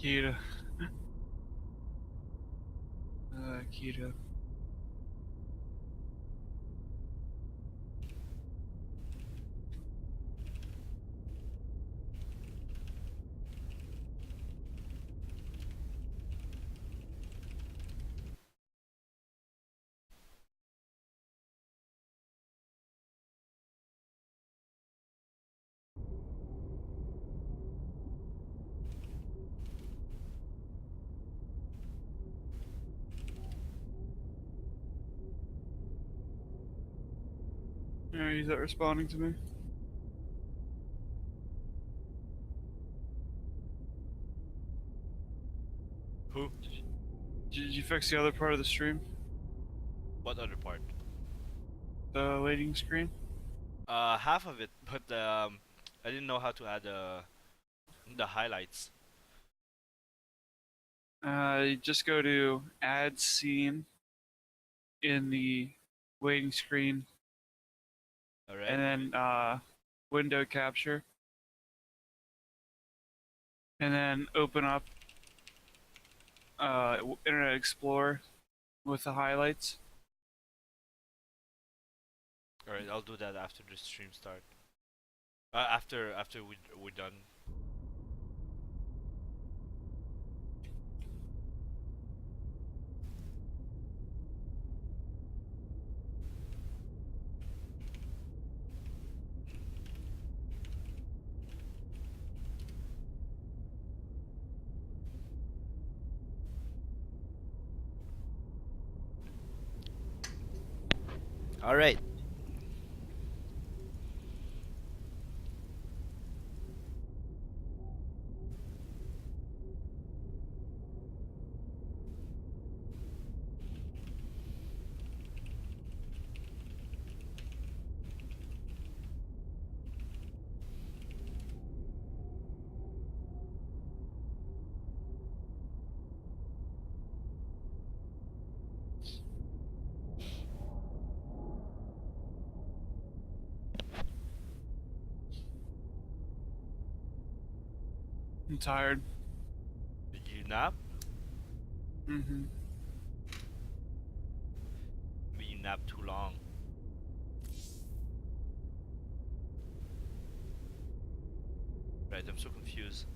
Keeto. Keeto. He's not responding to me. Who? Did you fix the other part of the stream? What other part? The waiting screen? Half of it, but I didn't know how to add the highlights. You just go to add scene in the waiting screen, Alright. and then window capture, and then open up Internet Explorer with the highlights. Alright, I'll do that after the stream start. After we're done. Alright. I'm tired. Did you nap? Mm-hmm. Maybe you napped too long. Right, I'm so confused.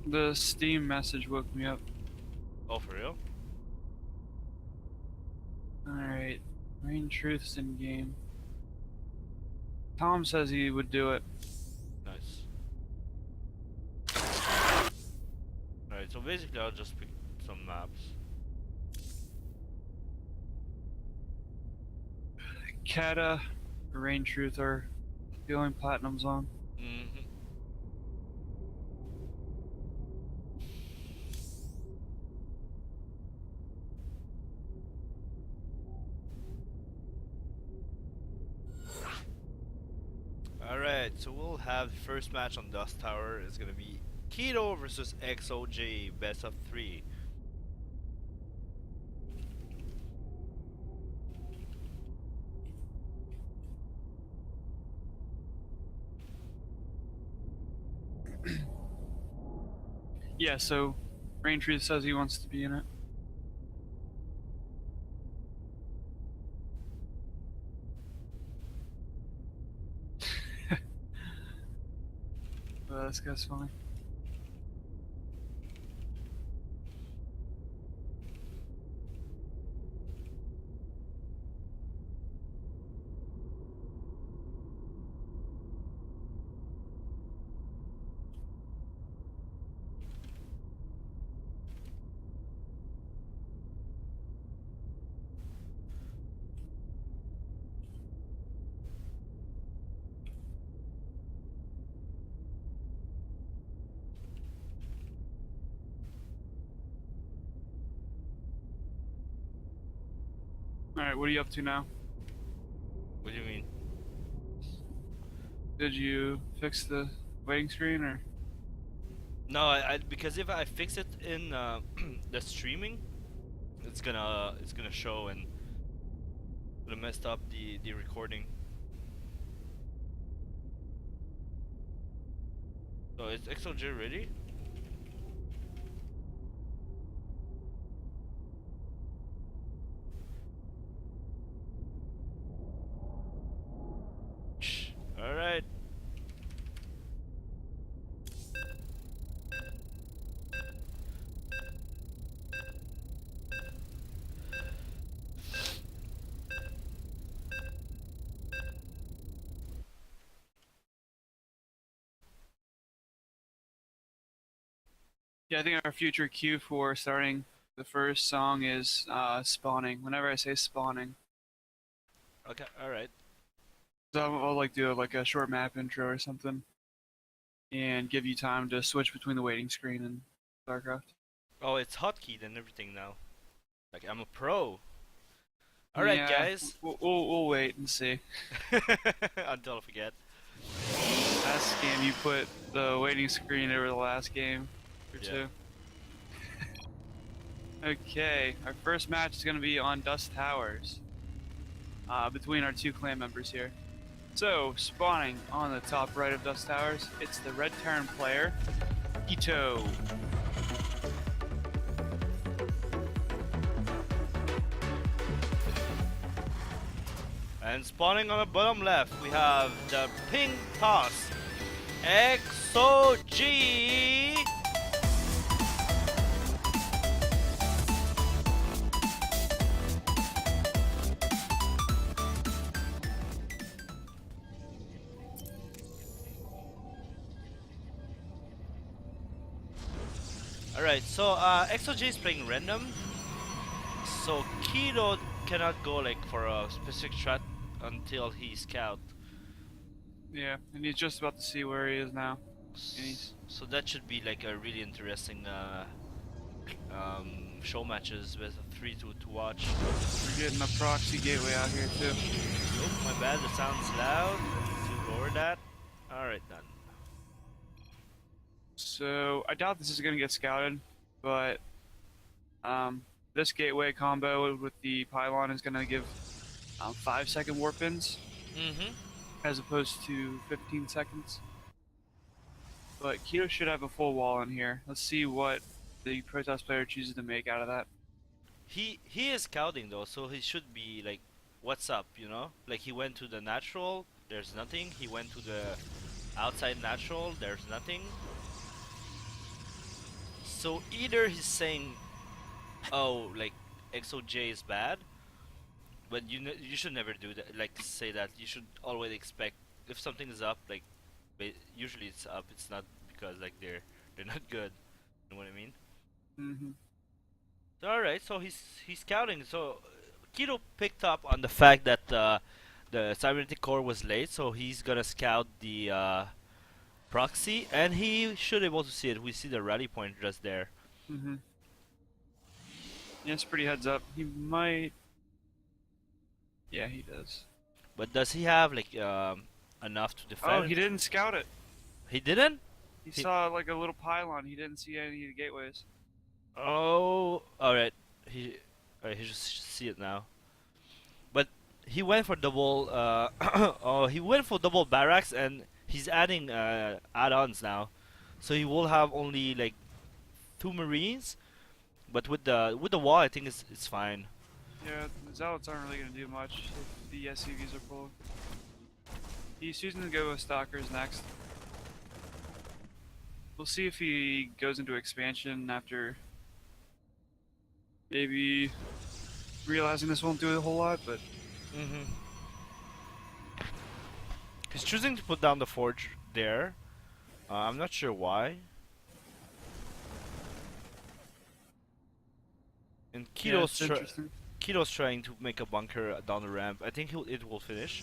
The Steam message woke me up. Oh, for real? Alright. Raintruth's in game. Tom says he would do it. Nice. Alright, so basically I'll just pick some maps. Kata, Raintruth are the only platinums on. Mm-hmm. Alright, so we'll have the first match on Dust Tower. It's gonna be Keeto versus Xoguyx, best of 3. Yeah, so Raintruth says he wants to be in it. This guy's funny. Alright, what are you up to now? What do you mean? Did you fix the waiting screen, or? No, because if I fix it in the streaming, it's gonna show and gonna mess up the recording. So is Xoguyx ready? Alright. Yeah, I think our future cue for starting the first song is spawning. Whenever I say spawning, Okay, alright. so I'll like do like a short map intro or something, and give you time to switch between the waiting screen and StarCraft. Oh, it's hotkeyed and everything now. Like, I'm a pro. Alright, Yeah, guys. we'll wait and see. Until I forget. Last game you put the waiting screen over the last game or Yeah. two. Okay, our first match is going to be on Dust Towers between our two clan members here. So, spawning on the top right of Dust Towers, it's the red Terran player, Keeto. And spawning on the bottom left, we have the pink toss, Xoguyx. Alright, so Xoguyx is playing random, so Keto cannot go like for a specific strat until he scout. Yeah, and he's just about to see where he is now. And he's So that should be like a really interesting show matches with 3 to watch. we're getting a proxy gateway out here too. Oh, my bad, the sound's loud. Let's lower that. Alright, done. So I doubt this is going to get scouted, but this gateway combo with the pylon is going to give 5-second warp ins Mm-hmm. as opposed to 15 seconds. But Keto should have a full wall in here. Let's see what the Protoss player chooses to make out of that. He is scouting though, so he should be like, what's up, you know? Like he went to the natural, there's nothing. He went to the outside natural, there's nothing. So either he's saying, oh, like XOJ is bad, but you should never do that. Like say that. You should always expect if something is up, like usually it's up. It's not because like they're not good. You know what I mean? Mm-hmm. So, all right, so he's scouting. So Keto picked up on the fact that the cybernetic core was late, so he's gonna scout the proxy, and he should be able to see it. We see the rally point just there. Mm-hmm. Yeah, it's pretty heads up. He might. Yeah, he does. But does he have like enough to Oh, defend? he didn't scout it. He didn't. He He saw like a little pylon. He didn't see any of the gateways. Oh, all right. He just see it now. But he went for double. Oh, he went for double barracks, and he's adding add-ons now. So he will have only like 2 marines, but with the wall, I think it's fine. Yeah, the zealots aren't really gonna do much if the SCVs are full. He's choosing to go with stalkers next. We'll see if he goes into expansion after maybe realizing this won't do a whole lot, but Mm-hmm. He's choosing to put down the forge there. I'm not sure why. And yeah, it's interesting. Keto's trying to make a bunker down the ramp. I think it will finish.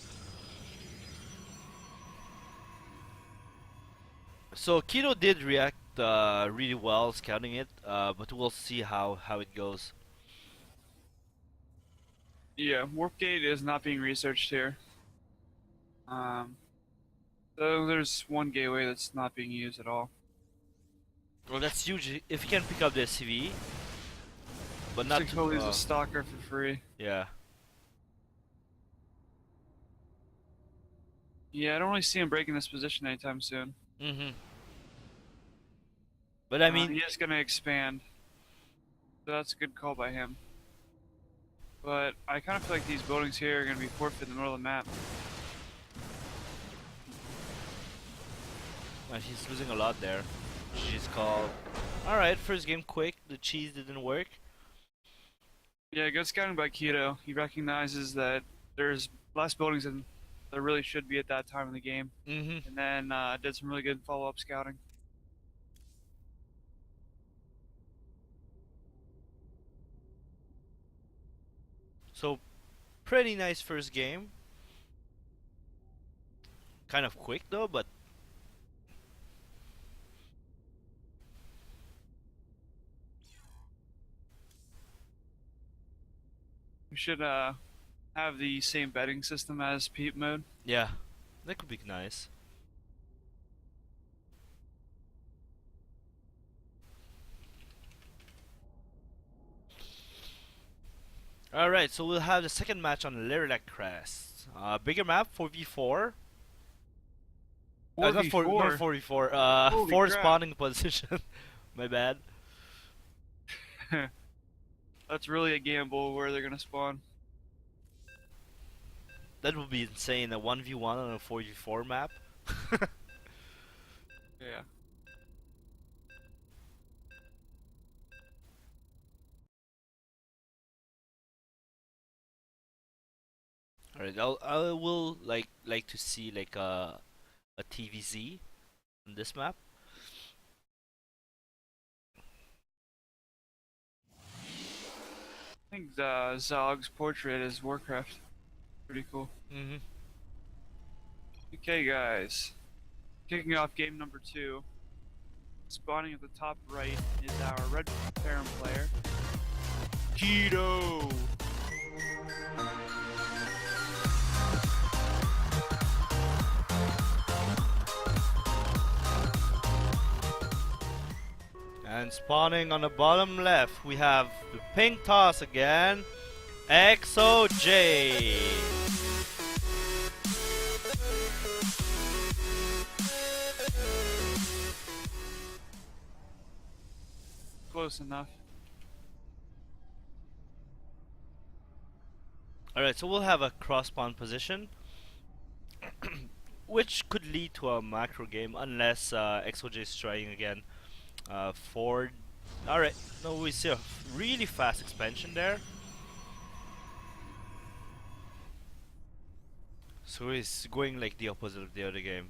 So Keto did react really well scouting it, but we'll see how it goes. Yeah, warp gate is not being researched here. Um, so there's one gateway that's not being used at all. Well, that's huge if you can pick up the SCV, but Looks not like to. totally use a stalker for free. Yeah. Yeah, I don't really see him breaking this position anytime soon. Mhm. But I mean, he is going to expand. So that's a good call by him. But I kind of feel like these buildings here are going to be forfeit in the middle of the map. he's losing a lot there. She's called. Alright, first game quick. The cheese didn't work. Yeah, good scouting by Keeto. He recognizes that there's less buildings than there really should be at that time in the game. Mm-hmm. And then did some really good follow-up scouting. So, pretty nice first game. Kind of quick though, but We should have the same betting system as Peep mode. yeah, that could be nice. Alright, so we'll have the second match on Lilac Crest. Bigger map, 4v4. Not 4v4. Holy 4 crap. spawning position. My bad. That's really a gamble where they're gonna spawn. That would be insane, a 1v1 on a 4v4 map. Yeah. Alright, I will like to see like a TVZ on this map. I think Zog's portrait is Warcraft. Pretty cool. Mm-hmm. Okay, guys. Kicking off game number 2. Spawning at the top right is our red Terran player, Keeto. And spawning on the bottom left, we have the pink toss again, Xoguyx. Close enough. Alright, so we'll have a cross spawn position, which could lead to a macro game unless Xoguyx is trying again. Ford. Alright, no, we see a really fast expansion there. So he's going like the opposite of the other game.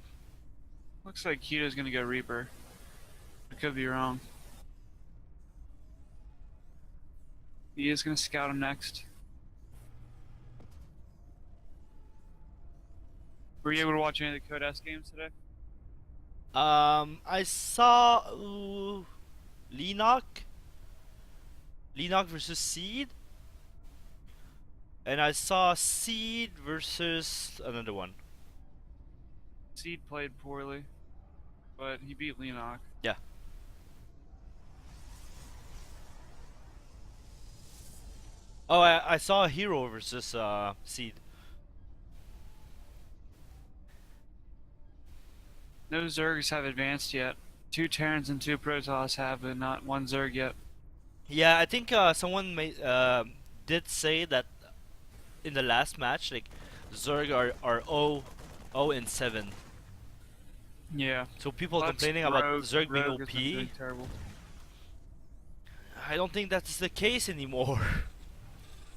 Looks like Keeto's gonna go Reaper. I could be wrong. He is gonna scout him next. Were you able to watch any of the Codesk games today? I saw Lenok versus Seed, and I saw Seed versus another one. Seed played poorly, but he beat Leonok. Yeah. Oh, I saw Hero versus Seed. No Zergs have advanced yet. 2 Terrans and 2 Protoss have, but not 1 Zerg yet. Yeah, I think someone did say that in the last match, like Zerg are 0 and 7. Yeah. So people Well, complaining about Zerg being Rogue has been doing OP. terrible. I don't think that's the case anymore.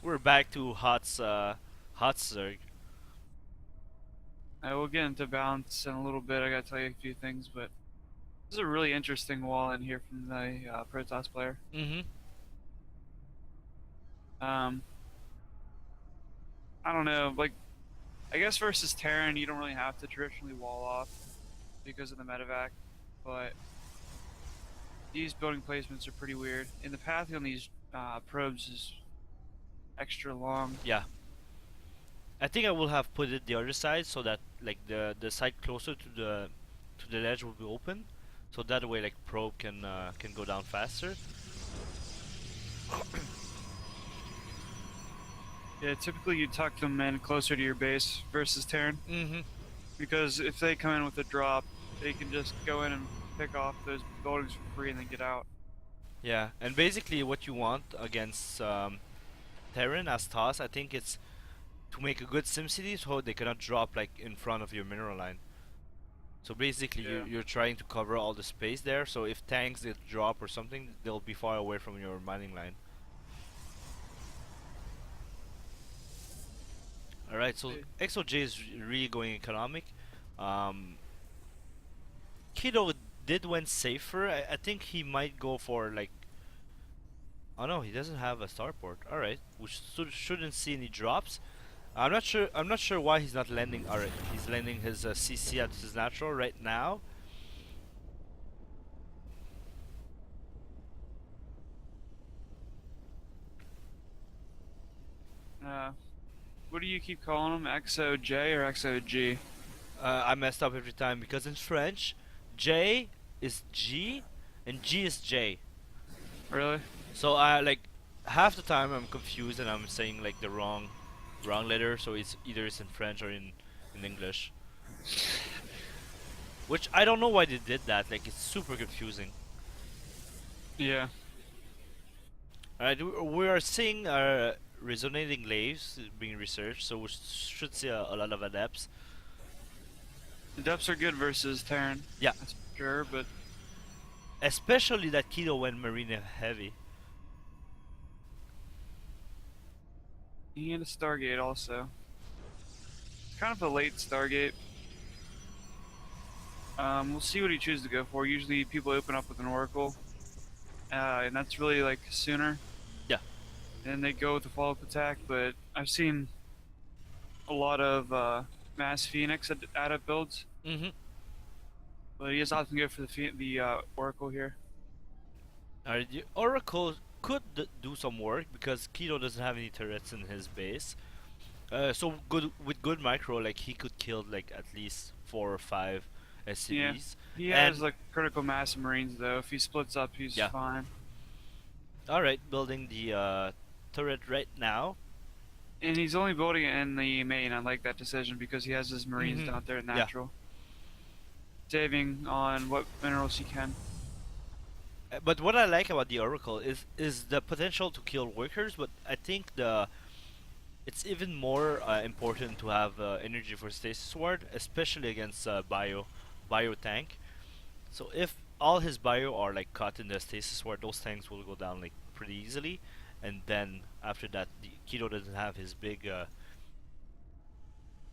We're back to hot Zerg. I will get into balance in a little bit. I gotta tell you a few things, but this is a really interesting wall in here from the Protoss player. Mm-hmm. I don't know, like, I guess versus Terran, you don't really have to traditionally wall off because of the medevac, but these building placements are pretty weird. And the path on these probes is extra long. Yeah. I think I will have put it the other side so that like the side closer to the ledge will be open, so that way like probe can go down faster. Yeah, typically you tuck them in closer to your base versus Terran, Mm-hmm. because if they come in with a drop, they can just go in and pick off those buildings for free and then get out. Yeah, and basically what you want against Terran as toss, I think it's to make a good SimCity so they cannot drop like in front of your mineral line. So basically Yeah. you're trying to cover all the space there, so if tanks get drop or something, they'll be far away from your mining line. Alright, so XOJ is really going economic. Um, Keeto did went safer. I think he might go for like... Oh no, he doesn't have a starport. Alright, we shouldn't see any drops. I'm not sure. I'm not sure why he's not landing. Alright, he's landing his CC at his natural right now. What do you keep calling them? XOJ or XOG? I messed up every time because in French, J is G and G is J. Really? So I like half the time I'm confused and I'm saying like the wrong letter. So it's either it's in French or in English. Which I don't know why they did that. Like it's super confusing. Yeah. Alright, we are seeing resonating glaives being researched, so we should see a lot of adepts. The depths are good versus Terran. Yeah. That's for sure, but Especially that Keto went Marina heavy. and a Stargate also. It's kind of a late Stargate. We'll see what he chooses to go for. Usually people open up with an Oracle. And that's really like sooner. Yeah. And they go with the follow-up attack, but I've seen a lot of Mass Phoenix adept builds. Mm-hmm. But he just often go for the Oracle here. Alright, the Oracle could do some work because Keto doesn't have any turrets in his base. So good with good micro, like he could kill like at least 4 or 5 SCVs. Yeah. He has like critical mass of Marines though. If he splits up, he's fine. Alright, building the turret right now. And he's only building it in the main. I like that decision because he has his Marines down there at natural. Saving on what minerals he can. But what I like about the Oracle is the potential to kill workers, but I think it's even more important to have energy for Stasis Ward, especially against bio tank. So if all his bio are like caught in the Stasis Ward, those tanks will go down like pretty easily, and then after that, the Keto doesn't have his big.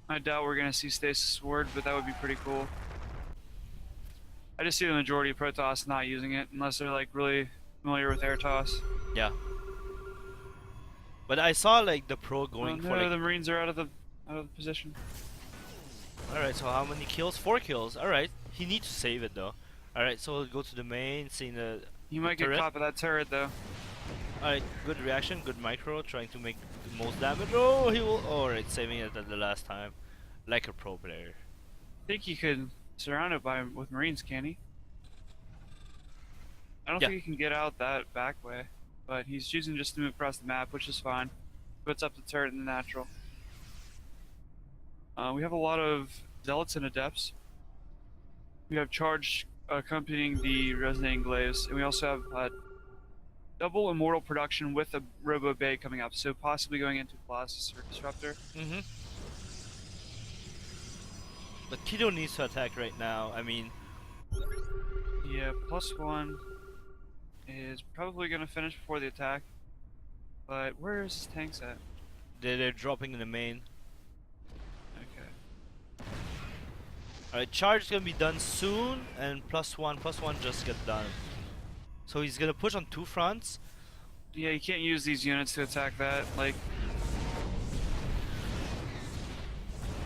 I doubt we're gonna see Stasis Ward, but that would be pretty cool. I just see the majority of Protoss not using it unless they're like really familiar with air toss. Yeah. But I saw like the pro going no, for like... the Marines are out of the position. Alright, so how many kills? 4 kills. Alright, he needs to save it though. Alright, so we'll go to the main, seeing the You might get caught by that turret though. Alright, good reaction, good micro, trying to make the most damage. Oh, he will... Alright, saving it at the last time. Like a pro player. I think he could surround it with Marines, can he? I don't think he can get out that back way, but he's choosing just to move across the map, which is fine. Puts up the turret in the natural. We have a lot of Zealots and Adepts. We have Charge accompanying the Resonating Glaives, and we also have double Immortal production with a Robo Bay coming up, so possibly going into Colossus or Disruptor. Mm-hmm. But Keto needs to attack right now, I mean... Yeah, +1 is probably going to finish before the attack. But where is his tanks at? They're dropping in the main. Okay. Alright, charge is gonna be done soon, and +1 just get done. So he's gonna push on 2 fronts. Yeah, you can't use these units to attack that. Like,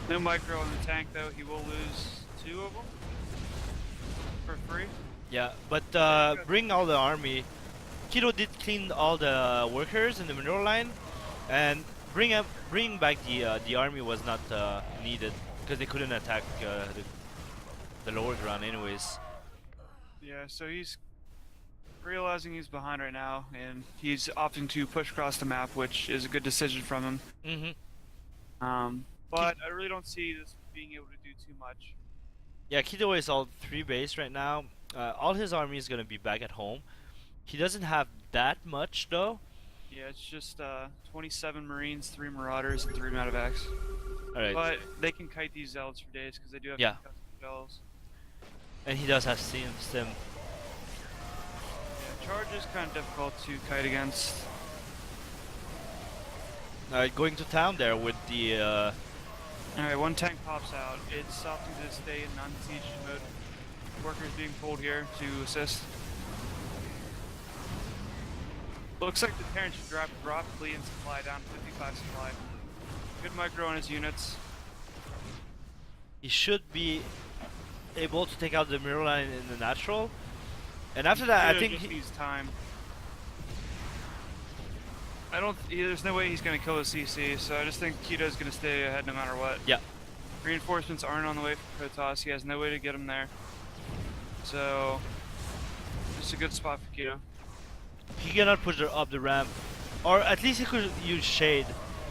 no micro in the tank though. He will lose 2 of them for free. Yeah, but bring all the army. Keto did clean all the workers in the mineral line, and bring back the army was not needed because they couldn't attack the lower ground anyways. Yeah, so he's realizing he's behind right now, and he's opting to push across the map, which is a good decision from him. Mm-hmm. But I really don't see this being able to do too much. Yeah, Keeto is all 3 base right now. All his army is gonna be back at home. He doesn't have that much though. Yeah, it's just 27 Marines, 3 Marauders, and 3 Medevacs. Alright. But they can kite these Zealots for days because they do have Yeah. concussive shells. And he does have Sim. Yeah, charge is kind of difficult to kite against. Going to town there with the Alright, one tank pops out. It's opting to stay in non-siege mode. Workers being pulled here to assist. Looks like the Terran should drop rapidly in supply down to 55 supply. Good micro on his units. he should be able to take out the mirror line in the natural. And after that, I think just he, needs time. I don't. There's no way he's gonna kill the CC, so I just think Keeto's gonna stay ahead no matter what. yeah. Reinforcements aren't on the way for Protoss. He has no way to get him there. So, just a good spot for Keeto. He cannot push up the ramp. Or at least he could use shade.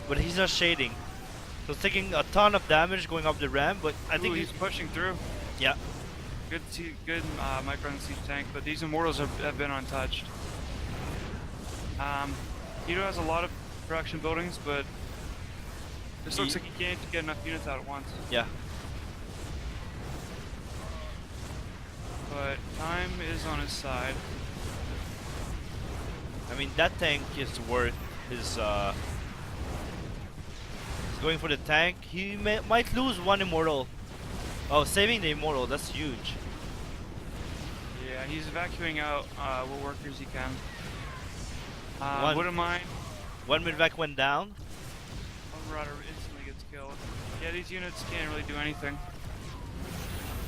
But he's not shading. So it's taking a ton of damage going up the ramp, but I think he's pushing through. Yeah. Good micro on the siege tank, but these Immortals have been untouched. Keeto has a lot of production buildings, but this looks like he can't get enough units out at once. Yeah. But time is on his side. I mean, that tank is worth his he's going for the tank. He might lose one Immortal. Oh, saving the Immortal, that's huge. Yeah, he's evacuating out what workers he can. Wouldn't mind. One Midvac went down. One Marauder instantly gets killed. Yeah, these units can't really do anything.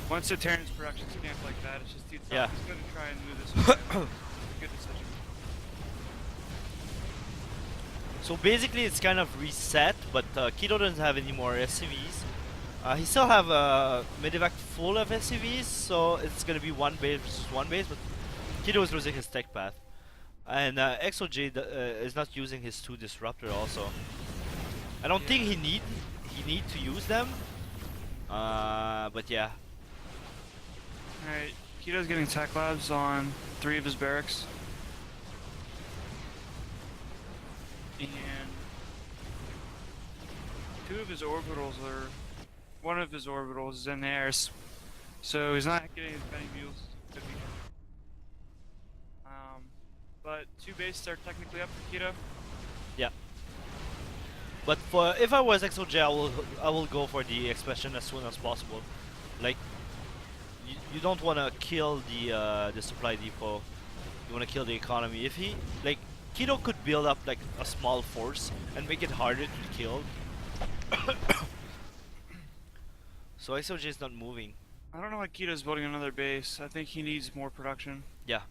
Once the Terran's production's camped like that, it's just too tough. Yeah. He's gonna try and move this away. Good decision. So basically it's kind of reset, but Keeto doesn't have any more SCVs. He still have a Medivac full of SCVs, so it's gonna be one base versus one base, but Keeto is losing his tech path. And Xoj is not using his 2 disruptor also. I don't think he need to use them. But yeah. Alright, Keeto's getting tech labs on 3 of his barracks. And 2 of his orbitals are... One of his orbitals is in the air, so he's not getting as many mules as he could be. But 2 bases are technically up for Keeto. Yeah. But for if I was Xoj, I will go for the expansion as soon as possible. Like, you don't want to kill the supply depot. You want to kill the economy. If he like Keeto could build up like a small force and make it harder to kill. So Xoj is not moving. I don't know why Keeto's building another base. I think he needs more production. Yeah.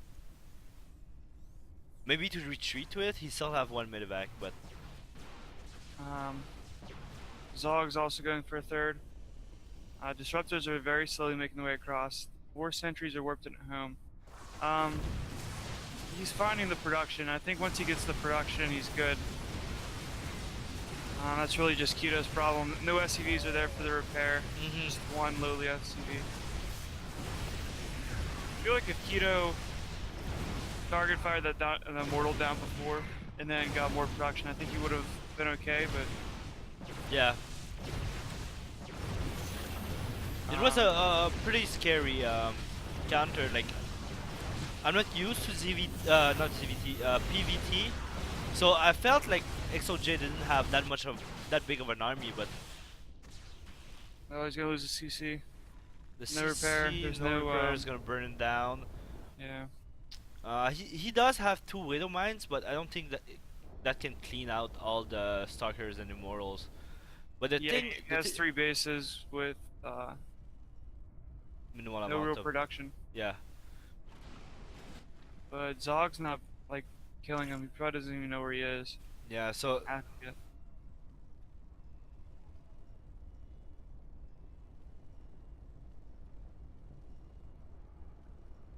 Maybe to retreat to it. He still have 1 medevac, but Zog's also going for a 3rd. Disruptors are very slowly making their way across. 4 sentries are warped at home. He's finding the production. I think once he gets the production, he's good. That's really just Keeto's problem. No SCVs are there for the repair. Just 1 lowly SCV. I feel like if Keeto target fired that the Immortal down before and then got more production, I think he would have been okay, but... yeah. It was a pretty scary counter. Like, I'm not used to not ZVT, PVT, so I felt like Xoj didn't have that big of an army, but oh, he's gonna lose the CC. the No repair. There's no repair is gonna burn it down. Yeah. He does have 2 Widow Mines, but I don't think that can clean out all the Stalkers and Immortals. But the thing he has 3 bases with minimal no amount real of production. yeah. But Zog's not like killing him. He probably doesn't even know where he is. Yeah, so Yeah.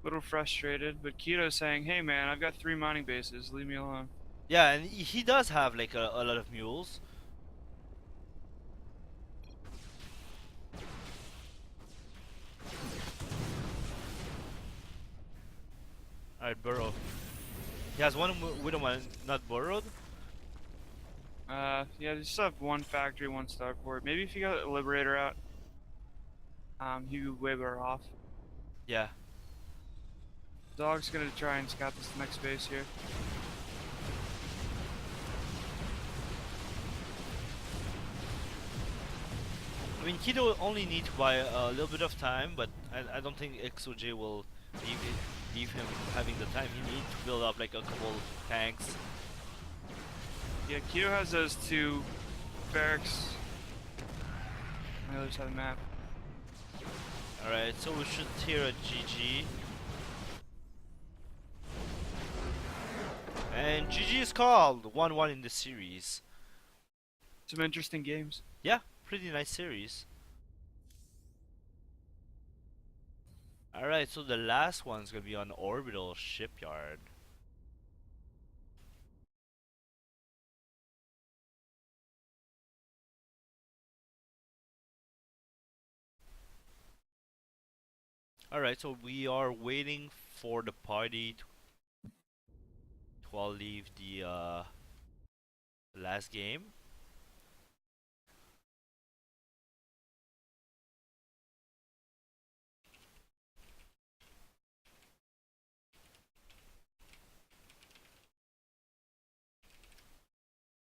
Little frustrated, but Keeto's saying, "Hey man, I've got 3 mining bases. Leave me alone." yeah, and he does have like a lot of mules. Alright, burrow. He has one Widowman not burrowed. Yeah, just have one factory, one starport. Maybe if you got a Liberator out, he'd be way better off. Yeah. Dog's gonna try and scout this next base here. I mean, Keeto only needs to buy a little bit of time, but I don't think Xoguyx will leave him having the time he needs to build up like a couple tanks. Yeah, Keeto has those two barracks on the other side of the map. Alright, so we should hear a GG. And GG is called 1-1 in the series. Some interesting games. Yeah, pretty nice series. Alright, so the last one's gonna be on Orbital Shipyard. Alright, so we are waiting for the party to all leave the last game.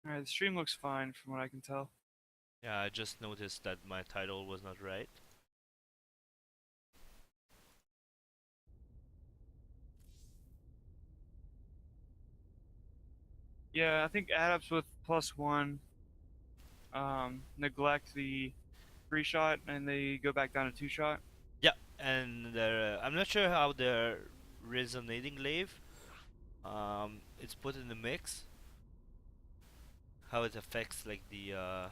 Alright, the stream looks fine from what I can tell. Yeah, I just noticed that my title was not right. Yeah, I think adapts with +1 neglect the 3-shot and they go back down to 2-shot. Yeah, and I'm not sure how the resonating lave it's put in the mix. How it affects like the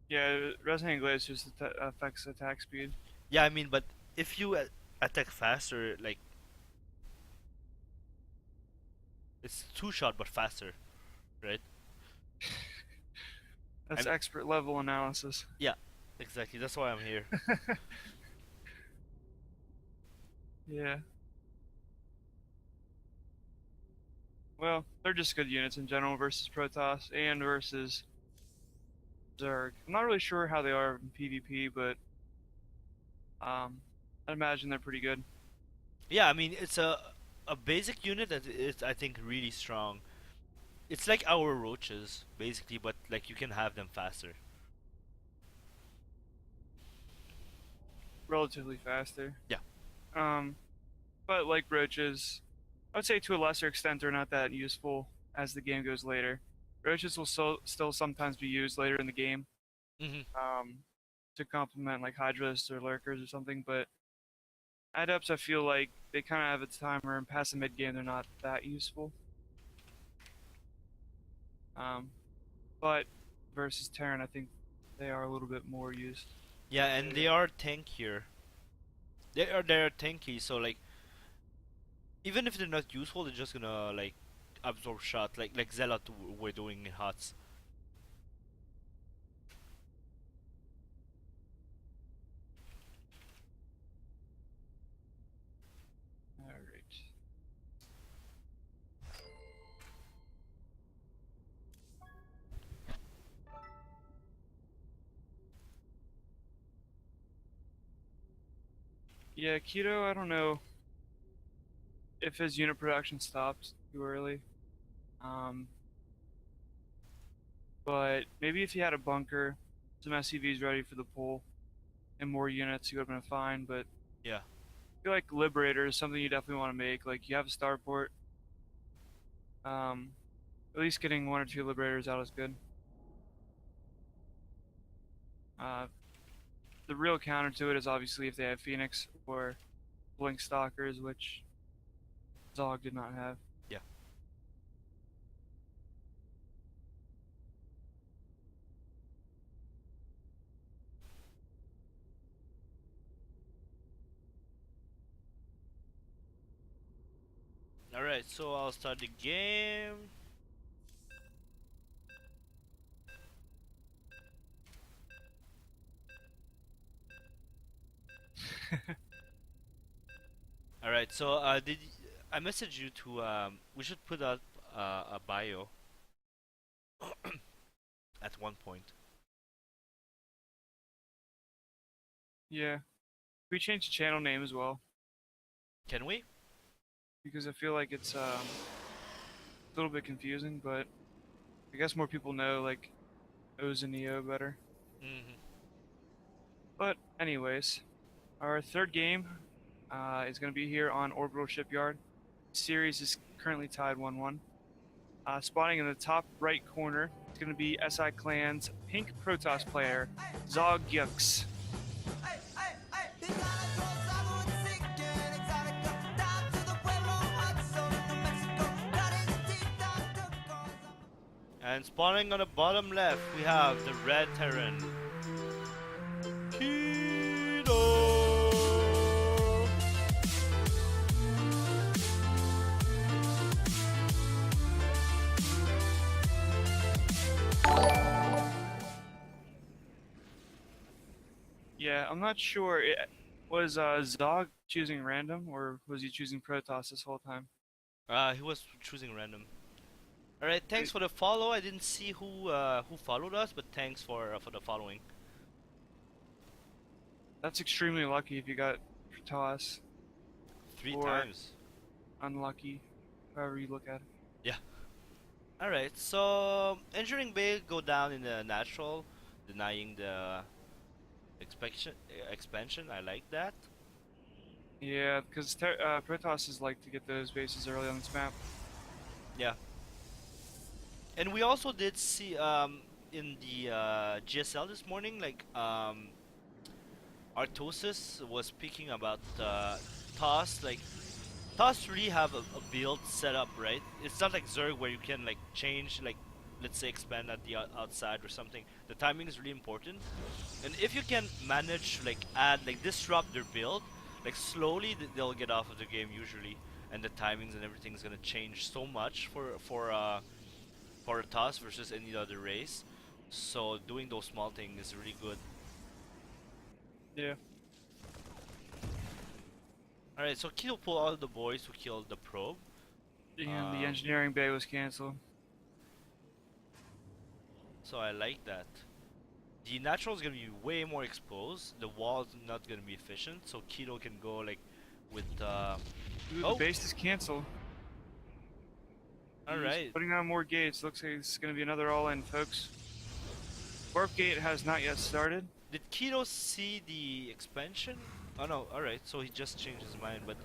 Yeah, resonating glaze just affects attack speed. yeah, I mean, but if you attack faster, like it's two shot but faster, right? That's I'm expert level analysis. Yeah, exactly. That's why I'm here. Yeah. Well, they're just good units in general versus Protoss and versus Zerg. I'm not really sure how they are in PvP, but I imagine they're pretty good. Yeah, I mean it's a basic unit that is I think really strong. It's like our roaches basically, but like you can have them faster. Relatively faster. Yeah. Um, but like roaches, I would say to a lesser extent they're not that useful as the game goes later. Roaches will still sometimes be used later in the game, Mhm. um, to complement like Hydras or Lurkers or something, but Adepts I feel like they kind of have a timer and past the mid game they're not that useful. Um, but versus Terran I think they are a little bit more used. Yeah, and they are tankier. They're tanky, so like even if they're not useful, they're just gonna like absorb shot like Zealot were doing in Huts. Alright. Yeah, Keto, I don't know if his unit production stopped too early. Um, but maybe if he had a bunker, some SCVs ready for the pull, and more units, he would have been fine. But Yeah. I feel like Liberator is something you definitely want to make. Like, you have a starport. Um, at least getting 1 or 2 Liberators out is good. Uh, the real counter to it is obviously if they have Phoenix or Blink Stalkers, which Zog did not have. Yeah. Alright, so I'll start the game. right. So I messaged you to we should put out a bio at one point. Yeah. We changed the channel name as well Can we? because I feel like it's a little bit confusing, but I guess more people know like O's and Neo better. Mm-hmm. But anyways, our third game is going to be here on Orbital Shipyard. Series is currently tied 1-1. Spawning in the top right corner is going to be SIClan's pink Protoss player, Xoguyx. And spawning on the bottom left, we have the red Terran. Keeto! Yeah, I'm not sure. Was Zog choosing random or was he choosing Protoss this whole time? He was choosing random. Alright, thanks for the follow. I didn't see who followed us, but thanks for the following. That's extremely lucky if you got Protoss, Three or times. unlucky, however you look at it. Yeah. Alright, so Engineering Bay go down in the natural, denying the expansion. I like that. Yeah, because Protosses like to get those bases early on this map. Yeah. And we also did see in the GSL this morning, like Artosis was speaking about Toss. Like Toss really have a build set up, right? It's not like Zerg where you can like change, like let's say expand at the outside or something. The timing is really important, and if you can manage to like add like disrupt their build, like slowly they'll get off of the game usually, and the timings and everything's gonna change so much for a toss versus any other race. So doing those small things is really good. Yeah. Alright, so Kill pull all the boys who killed the probe. And the engineering bay was canceled. So I like that. The natural is gonna be way more exposed. The wall's not gonna be efficient, so Keto can go like with Ooh, Oh, the base is canceled. He's alright. putting on more gates. Looks like it's going to be another all-in, folks. Warp gate has not yet started. Did Keto see the expansion? Oh no, alright, so he just changed his mind, but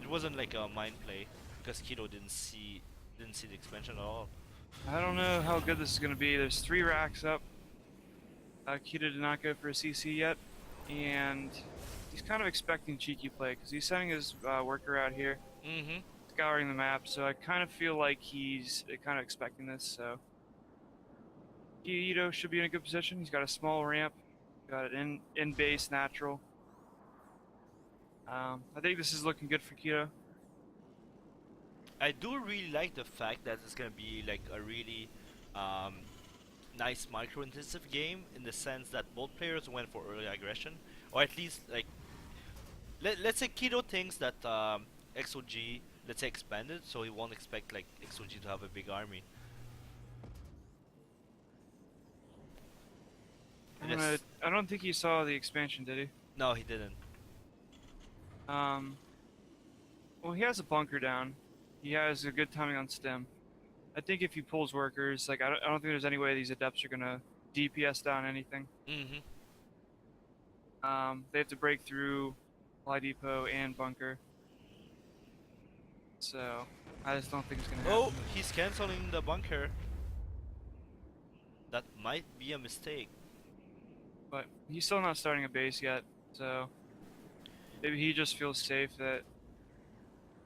it wasn't like a mind play because Keto didn't see the expansion at all. I don't know how good this is going to be. There's 3 racks up. Keto did not go for a CC yet, and he's kind of expecting cheeky play because he's sending his worker out here, Mm-hmm. scouring the map. So I kind of feel like he's kind of expecting this. So Keto should be in a good position. He's got a small ramp, got it in base natural. I think this is looking good for Keto. I do really like the fact that it's gonna be like a really um, nice micro-intensive game in the sense that both players went for early aggression, or at least like let's say Keto thinks that XOG let's say expanded, so he won't expect like XOG to have a big army. And it's, I don't think he saw the expansion, did he? no, he didn't. Um, well, he has a bunker down. He has a good timing on stem. I think if he pulls workers, like I don't think there's any way these adepts are gonna DPS down anything. Mm-hmm. They have to break through Fly Depot and bunker. So I just don't think it's gonna happen. Oh, he's canceling the bunker. That might be a mistake. But he's still not starting a base yet, so maybe he just feels safe that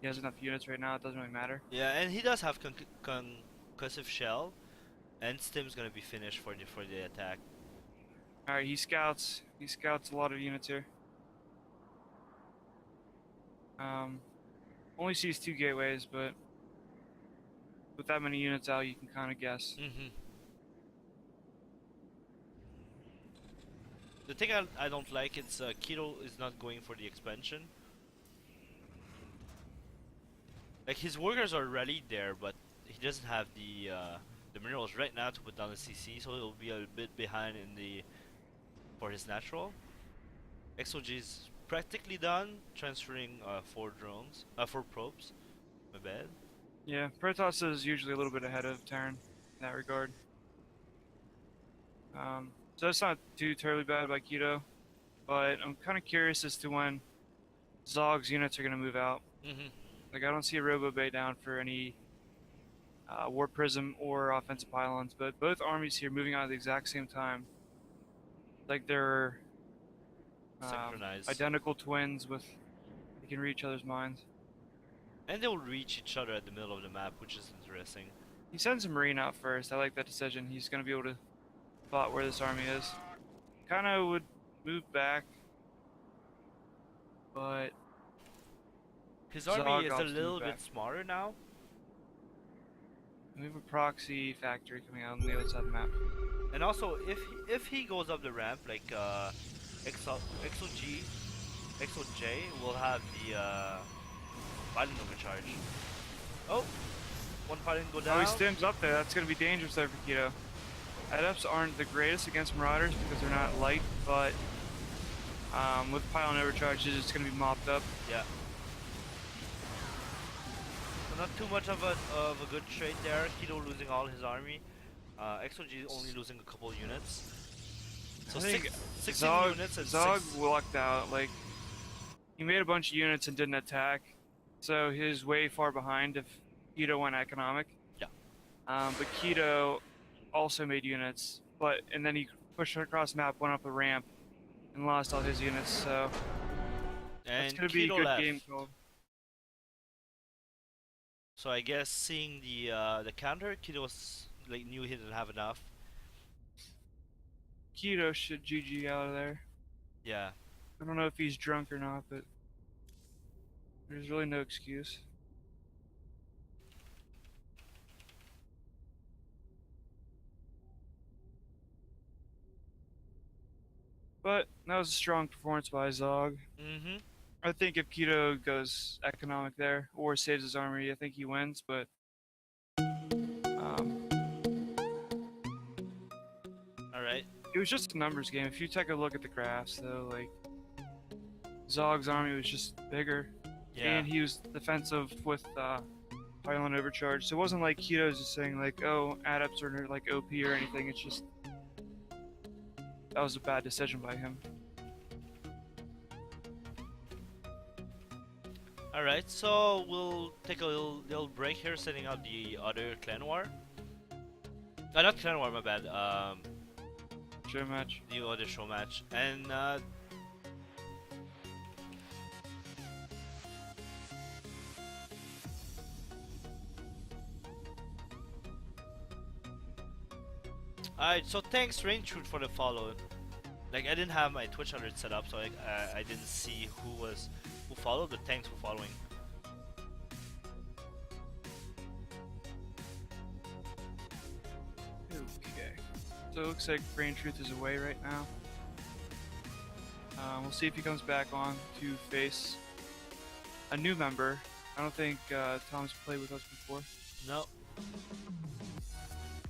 he has enough units right now. It doesn't really matter. Yeah, and he does have concussive shell, and Stim's gonna be finished for the attack. All right, he scouts. He scouts a lot of units here. Only sees 2 gateways, but with that many units out, you can kind of guess. Mm-hmm. The thing I don't like is Keto is not going for the expansion. Like his workers are already there, but he doesn't have the minerals right now to put down the CC, so he'll be a bit behind in the for his natural. Xoguyx is practically done, transferring 4 probes. My bad. Yeah, Protoss is usually a little bit ahead of Terran in that regard. So that's not too terribly bad by Keeto, but I'm kind of curious as to when Zog's units are going to move out. Mm-hmm. Like, I don't see a Robo Bay down for any War Prism or offensive pylons, but both armies here moving out at the exact same time. Like they're Synchronized. identical twins with they can read each other's minds. And they'll reach each other at the middle of the map, which is interesting. He sends a Marine out first. I like that decision. He's going to be able to spot where this army is. Kind of would move back, but His army is a Zog little moved bit back. smarter now. We have a proxy factory coming out on the other side of the map. And also, if he goes up the ramp, like XOG, XOJ will have the pilot overcharge. Oh, one pilot go down. Oh, he stims up there. That's going to be dangerous there for Keeto. Adepts aren't the greatest against Marauders because they're not light, but with pylon overcharge, it's just going to be mopped up. Yeah. So not too much of a good trade there. Keeto losing all his army. XOG is only losing a couple units. So I think 16 units and Zog 6. lucked out. Like, he made a bunch of units and didn't attack, so he was way far behind if Keeto went economic. Yeah. But Keeto also made units, and then he pushed across the map, went up the ramp, and lost all his units. So And it's gonna be a Keeto good left. game called. So I guess seeing the counter, Keeto was like knew he didn't have enough. Keeto should GG out of there. Yeah. I don't know if he's drunk or not, but there's really no excuse. But that was a strong performance by Zog. Mm-hmm. I think if Keeto goes economic there or saves his army, I think he wins. But All right. it was just a numbers game. If you take a look at the graphs, though, like Zog's army was just bigger, Yeah. and he was defensive with pylon overcharge. So it wasn't like Keto's just saying like, "Oh, adepts are like OP" or anything. It's just that was a bad decision by him. Alright, so we'll take a little break here, setting out the other clan war. Not clan war, my bad. Show match. The other show match. And alright, so thanks Raintruth for the follow. Like I didn't have my Twitch alert set up, so I didn't see who followed, but thanks for following. Okay. So it looks like Raintruth is away right now. We'll see if he comes back on to face a new member. I don't think Tom's played with us before. No.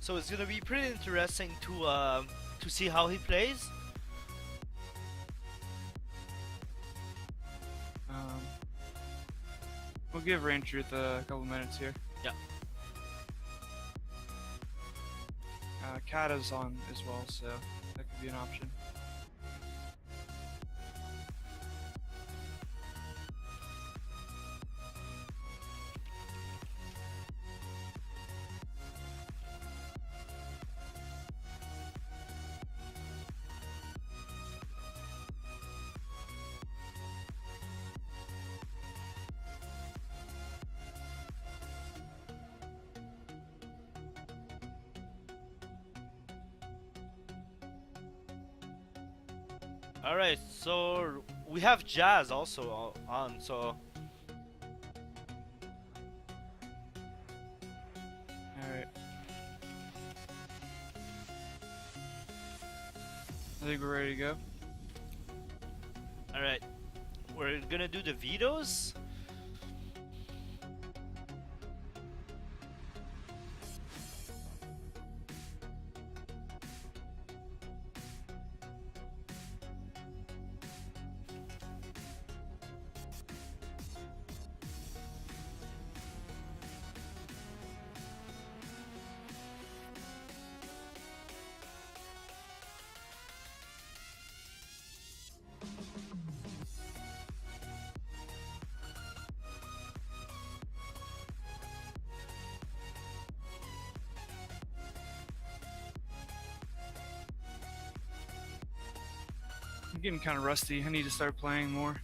So it's gonna be pretty interesting to see how he plays. We'll give Raintruth a couple minutes here. Yeah. Kata's on as well, so that could be an option. Alright, so we have Jazz also on, so Alright. I think we're ready to go. alright. We're gonna do the vetoes. I'm getting kind of rusty. I need to start playing more.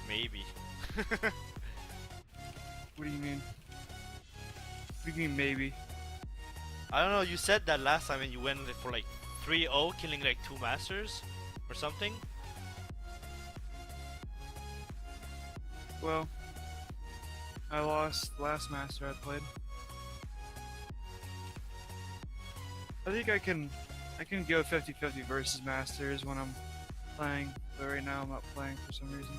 Maybe. What do you mean? What do you mean maybe? I don't know, you said that last time and you went for like 3-0, killing like 2 masters or something. Well, I lost last master I played. I think I can go 50-50 versus masters when I'm playing, but right now I'm not playing for some reason.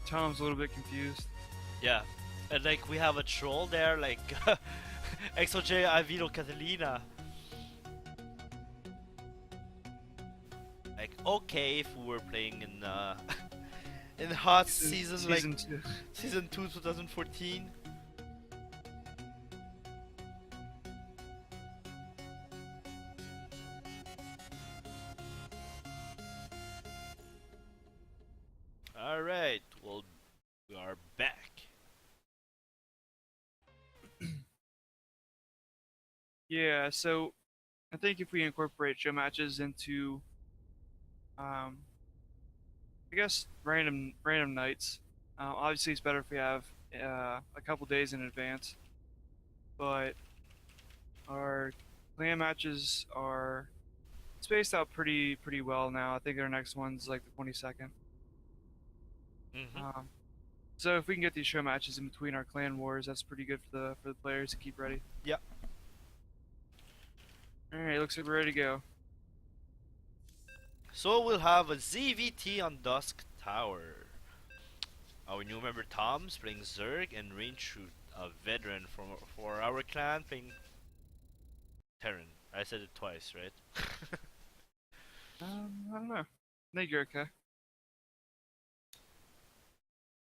Tom's a little bit confused. Yeah. And like we have a troll there like Xoguyx Avilo Catalina. Like okay if we were playing in in hot season like Season 2. season 2 2014. Alright, well we are back. Yeah, so I think if we incorporate show matches into, um, I guess random nights. Obviously, it's better if we have a couple days in advance, but our clan matches are spaced out pretty well now. I think our next one's like the 22nd. Mm-hmm. So if we can get these show matches in between our clan wars, that's pretty good for the players to keep ready. Yeah. All right, looks like we're ready to go. So we'll have a ZVT on Dusk Tower. Our new member Tom's playing Zerg and Raintruth, a veteran for our clan playing Terran. I said it twice, right? I don't know. I think you're okay.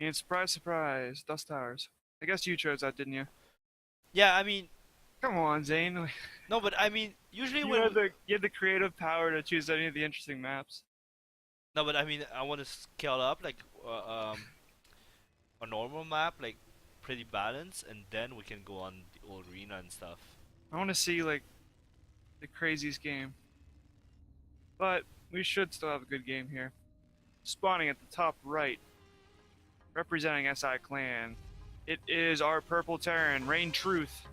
And surprise, surprise, Dust Towers. I guess you chose that, didn't you? Yeah, I mean, Come on, Zane. no, but I mean, usually You when had the creative power to choose any of the interesting maps. no, but I mean, I want to scale up like a normal map, like pretty balanced, and then we can go on the old arena and stuff. I want to see like the craziest game, but we should still have a good game here. Spawning at the top right, representing SIClan, it is our purple Terran, Raintruth.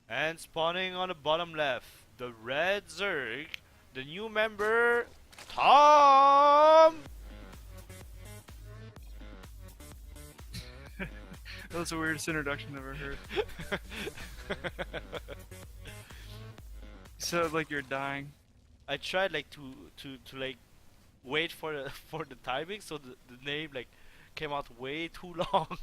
And spawning on the bottom left, the red Zerg, the new member, Tom! That's the weirdest introduction I've ever heard. You sound like you're dying. I tried like to like wait for the for the timing, so the name like came out way too long.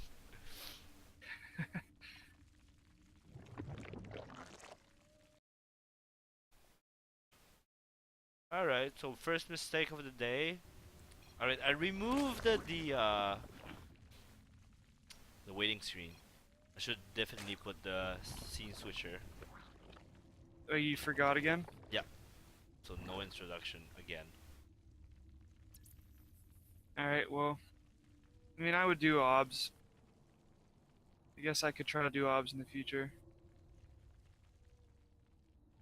Alright, so first mistake of the day. Alright, I removed the waiting screen. I should definitely put the scene switcher. Oh, you forgot again? Yeah. So no introduction again. Alright, well, I mean, I would do OBS. I guess I could try to do OBS in the future.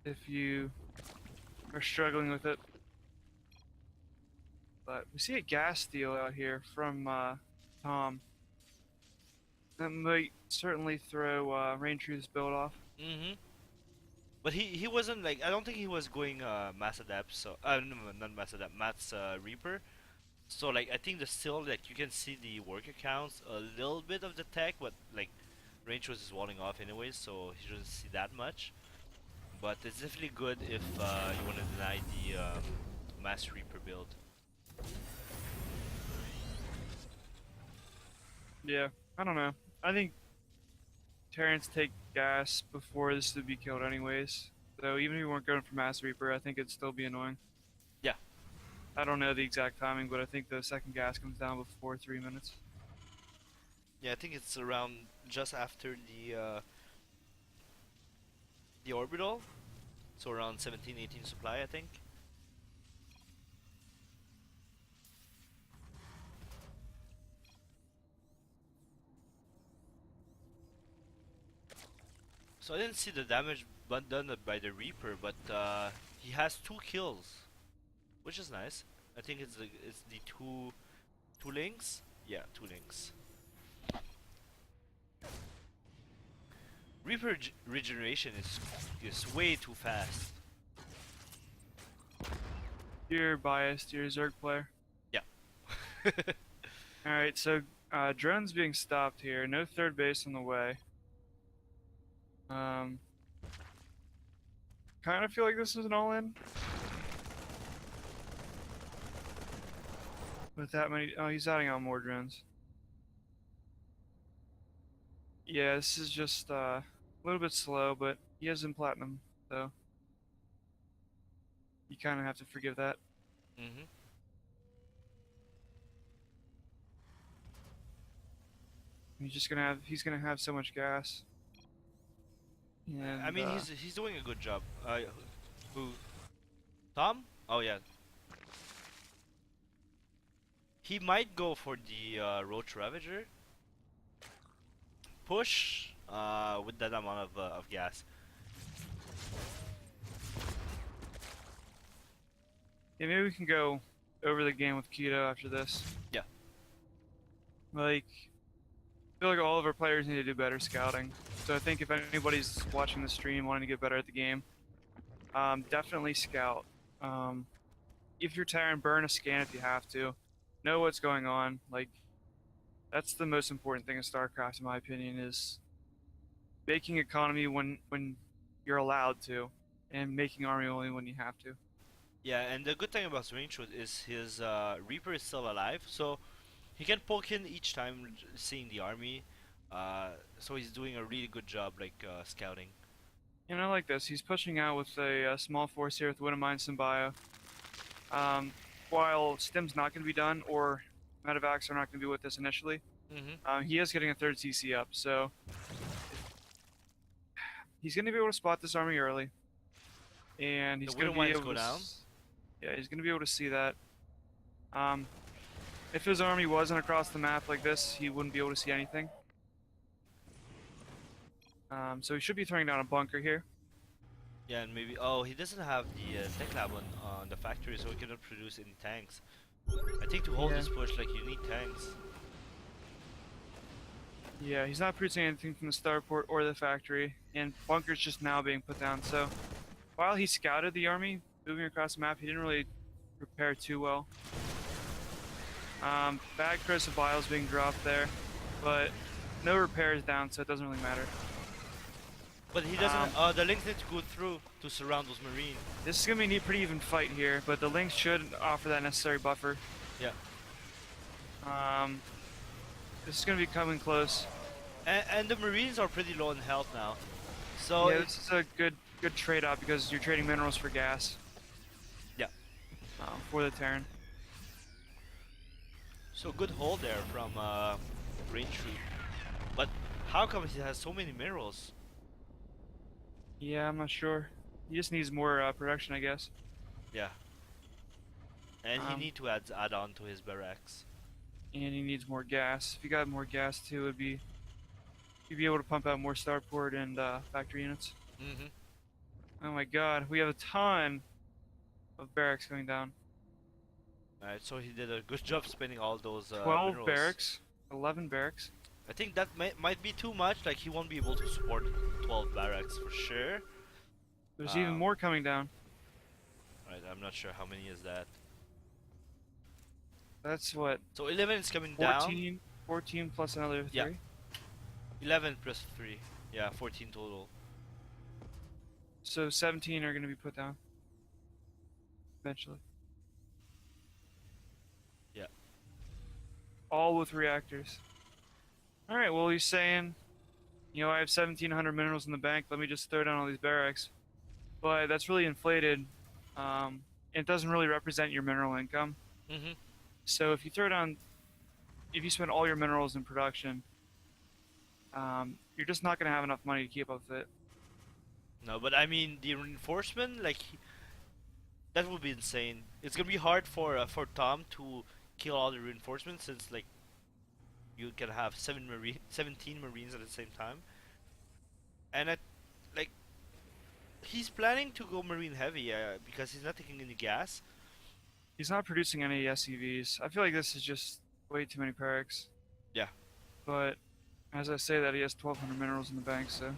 If you are struggling with it. But we see a gas steal out here from Tom. That might certainly throw Raintruth's build off. Mm-hmm. But he wasn't like, I don't think he was going Mass Adept, so no, not Mass Adept, Matt's Reaper. So like I think the still like you can see the worker counts a little bit of the tech, but like range was walling off anyways, so he doesn't see that much. But it's definitely good if you want to deny the Mass Reaper build. Yeah, I don't know. I think Terrans take gas before this would be killed anyways. So even if you weren't going for Mass Reaper, I think it'd still be annoying. Yeah. I don't know the exact timing, but I think the second gas comes down before 3 minutes. Yeah, I think it's around just after the orbital. So around 17, 18 supply, I think. So I didn't see the damage done by the Reaper, but he has 2 kills, which is nice. I think it's the two links. Yeah, 2 links. Reaper regeneration is way too fast. You're biased. You're a Zerg player. Yeah. All right, so drone's being stopped here. No third base on the way. Kind of feel like this is an all-in. With that many, oh, he's adding on more drones. Yeah, this is just a little bit slow, but he is in platinum, so you kind of have to forgive that. Mhm. He's gonna have so much gas. And I mean, he's doing a good job. Who? Tom? Oh yeah. He might go for the Roach Ravager push with that amount of gas. yeah, maybe we can go over the game with Keeto after this. Yeah. Like, I feel like all of our players need to do better scouting. So I think if anybody's watching the stream wanting to get better at the game, definitely scout. If you're Terran, burn a scan if you have to. Know what's going on. Like, that's the most important thing in StarCraft, in my opinion, is making economy when you're allowed to, and making army only when you have to. Yeah, and the good thing about Raintruth is his Reaper is still alive, so he can poke in each time seeing the army. So he's doing a really good job, like scouting. And I like this. He's pushing out with a small force here with Wintermine Symbio. While Stim's not going to be done, or Medevacs are not going to be with us initially, he is getting a third CC up, so he's going to be able to spot this army early. And he's going to be able go to down. Yeah, he's going to be able to see that. If his army wasn't across the map like this, he wouldn't be able to see anything. So he should be throwing down a bunker here. Yeah, and maybe. Oh, he doesn't have the tech lab on the factory, so he cannot produce any tanks. I think to hold Yeah. this push, like, you need tanks. Yeah, he's not producing anything from the starport or the factory, and bunker's just now being put down. So while he scouted the army moving across the map, he didn't really prepare too well. Bad Curse of Bile's being dropped there, but no repairs down, so it doesn't really matter. But he doesn't. The links need to go through to surround those marines. This is gonna be a pretty even fight here, but the Lynx should offer that necessary buffer. Yeah. This is gonna be coming close. And the marines are pretty low in health now, so Yeah, this is a good trade-off because you're trading minerals for gas. Yeah. For the Terran. So good hold there from Raintruth. But how come he has so many minerals? Yeah, I'm not sure. He just needs more production, I guess. Yeah. And he Um, need to add on to his barracks. And he needs more gas. If he got more gas too, you'd be able to pump out more starport and factory units. Oh my god, we have a ton of barracks going down. Alright, so he did a good job spending all those 12 minerals. barracks, 11 barracks. I think that might be too much. Like, he won't be able to support 12 barracks for sure. There's even more coming down. Right, I'm not sure how many is that. That's what, So 11 is coming 14, down. 14 plus another 3. Yeah. 11 plus 3. Yeah, 14 total. So 17 are going to be put down. Eventually. Yeah. All with reactors. Alright, well he's saying, you know, I have 1,700 minerals in the bank, let me just throw down all these barracks. But that's really inflated. It doesn't really represent your mineral income. So if you spend all your minerals in production, you're just not going to have enough money to keep up with it. No, but I mean the reinforcement, like that would be insane. It's gonna be hard for Tom to kill all the reinforcements since like you can have 17 marines at the same time, and like he's planning to go marine heavy because he's not taking any gas. He's not producing any SEVs. I feel like this is just way too many perks. Yeah, But as I say that, he has 1,200 minerals in the bank, so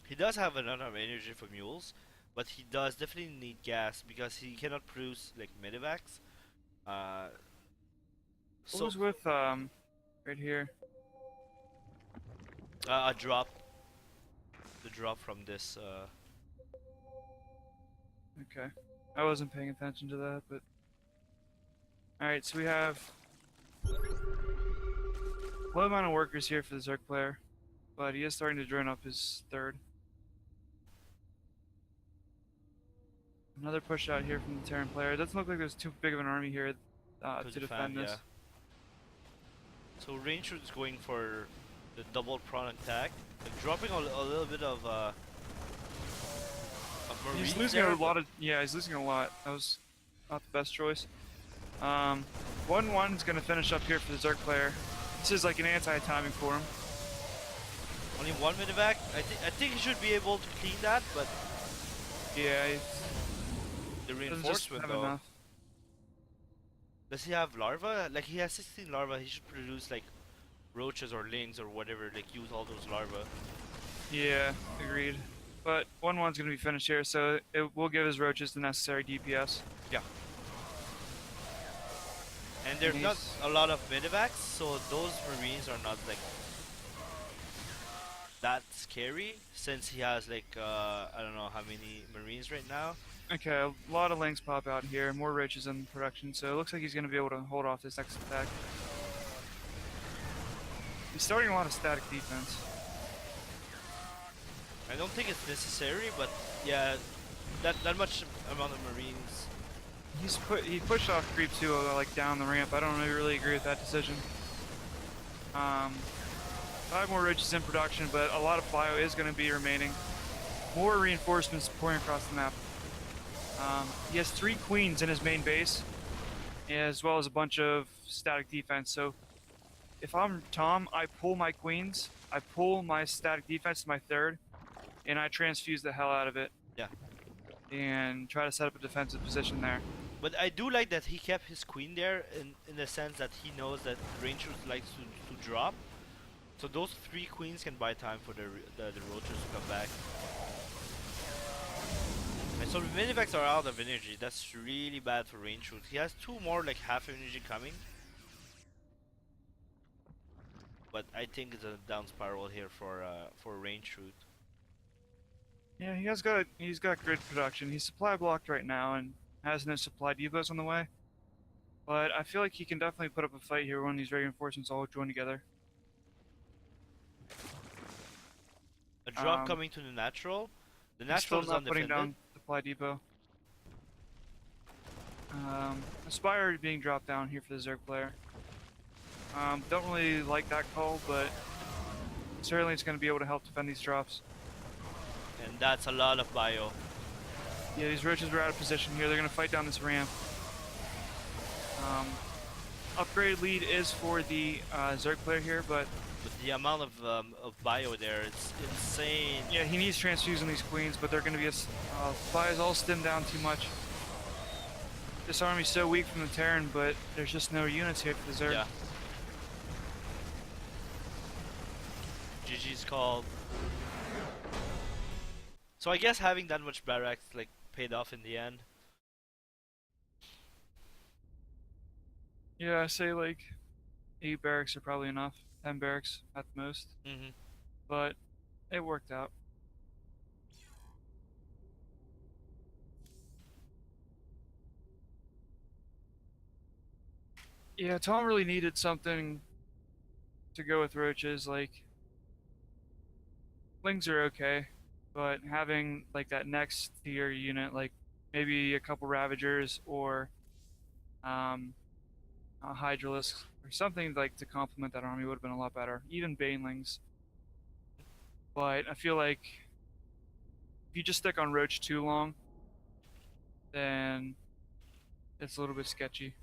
he does have enough energy for mules, but he does definitely need gas because he cannot produce like medevacs. Uh, what so was with right here? a drop, the drop from this. Okay, I wasn't paying attention to that, but all right. So we have low amount of workers here for the Zerg player, but he is starting to drone up his third. Another push out here from the Terran player. It doesn't look like there's too big of an army here to defend this. Yeah. So Raintruth is going for the double prawn attack, like dropping a little bit of marines He's losing there, a lot of he's losing a lot. That was not the best choice. 1-1 is gonna finish up here for the Zerg player. This is like an anti-timing for him. only one medevac. I think he should be able to clean that, but Yeah, the he doesn't just reinforcement have though. enough. Does he have larva? Like he has 16 larva. He should produce like roaches or lings or whatever. Like use all those larva. Yeah, agreed. But 1-1's gonna be finished here, so it will give his roaches the necessary DPS. Yeah. And there's not a lot of medevacs, so those marines are not like that scary since he has like I don't know how many marines right now. Okay, a lot of links pop out here, more roaches in production, so it looks like he's gonna be able to hold off this next attack. He's starting a lot of static defense. I don't think it's necessary, but yeah, that much amount of marines. He pushed off creep 2 like down the ramp. I don't really agree with that decision. 5 more roaches in production, but a lot of bio is going to be remaining. More reinforcements pouring across the map. He has 3 queens in his main base, as well as a bunch of static defense. So if I'm Tom, I pull my queens, I pull my static defense to my third, and I transfuse the hell out of it. Yeah. And try to set up a defensive position there. But I do like that he kept his queen there in the sense that he knows that Raintruth likes to drop. So those 3 queens can buy time for the roaches to come back. And so the medevacs are out of energy. That's really bad for Raintruth. He has 2 more like half energy coming. But I think it's a down spiral here for Raintruth. Yeah, he's got good production. He's supply blocked right now and has no supply depots on the way. But I feel like he can definitely put up a fight here when these reinforcements all join together. A drop coming to the natural. The He's natural still is not putting undefended. down supply depot. Aspire being dropped down here for the Zerg player. Don't really like that call, but certainly it's going to be able to help defend these drops. And that's a lot of bio. Yeah, these roaches are out of position here. They're going to fight down this ramp. Upgrade lead is for the Zerg player here, but With the amount of bio there, it's insane. yeah, he needs transfusing these queens, but they're going to be bios all stemmed down too much. This army's so weak from the Terran, but there's just no units here for the Zerg. Yeah. GG's called. So I guess having that much barracks like paid off in the end. Yeah, I say like 8 barracks are probably enough. 10 barracks at the most. Mm-hmm. But it worked out. Yeah, Tom really needed something to go with roaches. Like, lings are okay, but having like that next tier unit, like maybe a couple Ravagers or a Hydralisk or something like to complement that army would have been a lot better. Even Banelings. but I feel like if you just stick on Roach too long, then it's a little bit sketchy.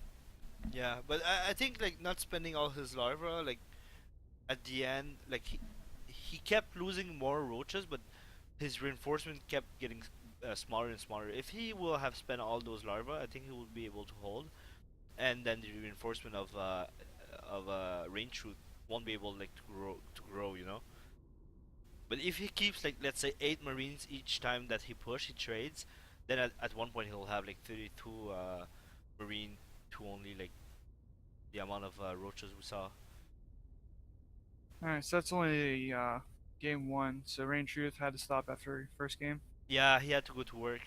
Yeah, but I think like not spending all his larva, like at the end, like he kept losing more roaches, but his reinforcement kept getting smaller and smaller. If he will have spent all those larvae, I think he would be able to hold, and then the reinforcement of Raintruth won't be able like to grow, you know. But if he keeps like let's say 8 marines each time that he trades, then at one point he'll have like 32 marine to only like the amount of roaches we saw. Alright, so that's only game one. So Raintruth had to stop after first game. Yeah, he had to go to work.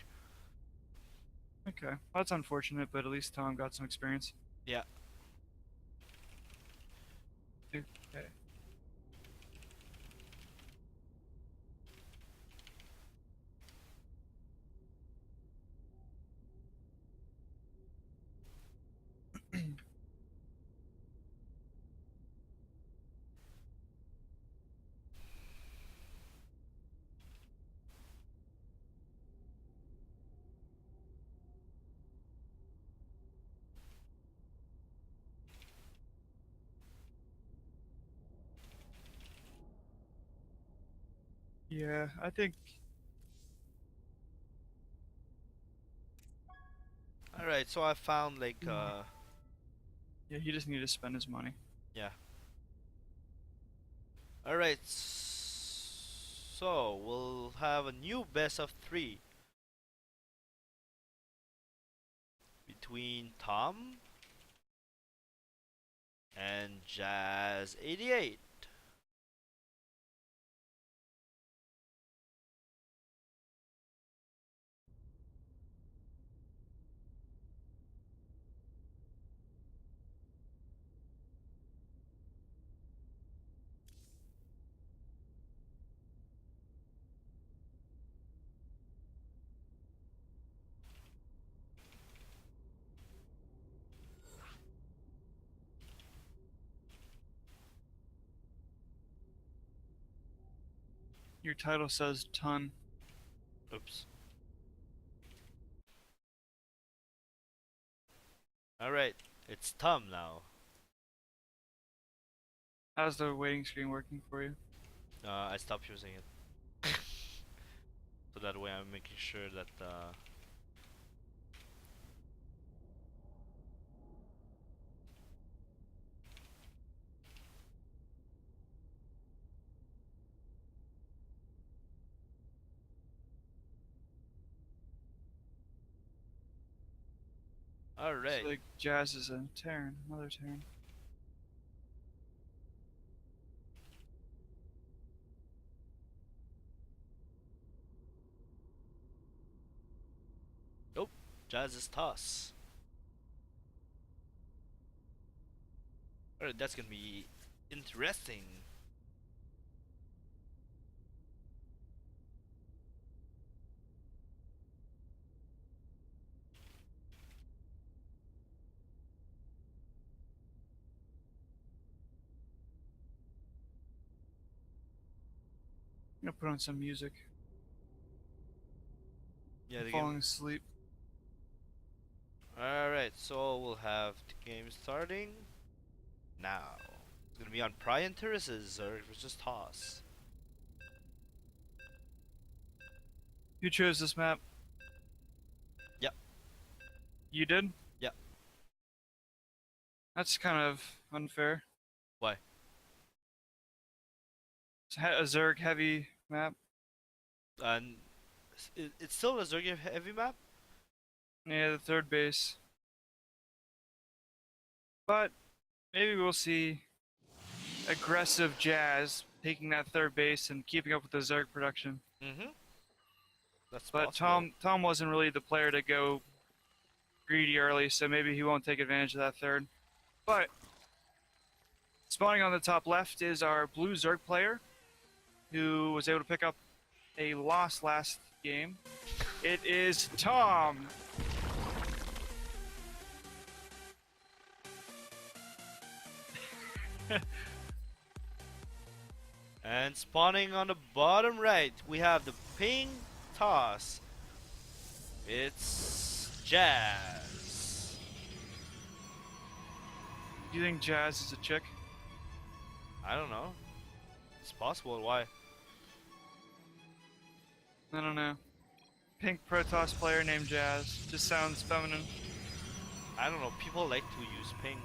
Okay, well, that's unfortunate, but at least Tom got some experience. Yeah. Okay. Yeah, I think. All right, so I found like Yeah, he just needed to spend his money. yeah. All right, so we'll have a new best of 3 between Tom and Jazz 88. Your title says ton. Oops. All right, it's Tom now. How's the waiting screen working for you? I stopped using it, so that way I'm making sure that. All So right. like Jazz is a Terran, another Terran. Nope. Jazz's toss. All right, that's gonna be interesting. I'm gonna put on some music. Yeah, I'm the game. falling asleep. All right, so we'll have the game starting now. It's gonna be on Brian Terraces or versus Toss. Who chose this map? Yep. You did? Yep. That's kind of unfair. Why? It's a Zerg heavy map. And it's still a Xoguyx heavy map. Yeah, the third base. But maybe we'll see aggressive Jazz taking that third base and keeping up with the Zerg production. Mm-hmm. That's But possible. Tom wasn't really the player to go greedy early, so maybe he won't take advantage of that third. But spawning on the top left is our blue Zerg player, who was able to pick up a loss last game. It is Tom. And spawning on the bottom right, we have the ping toss. It's Jazz. Do you think Jazz is a chick? I don't know. It's possible. Why? I don't know. Pink Protoss player named Jazz. Just sounds feminine. I don't know. People like to use ping.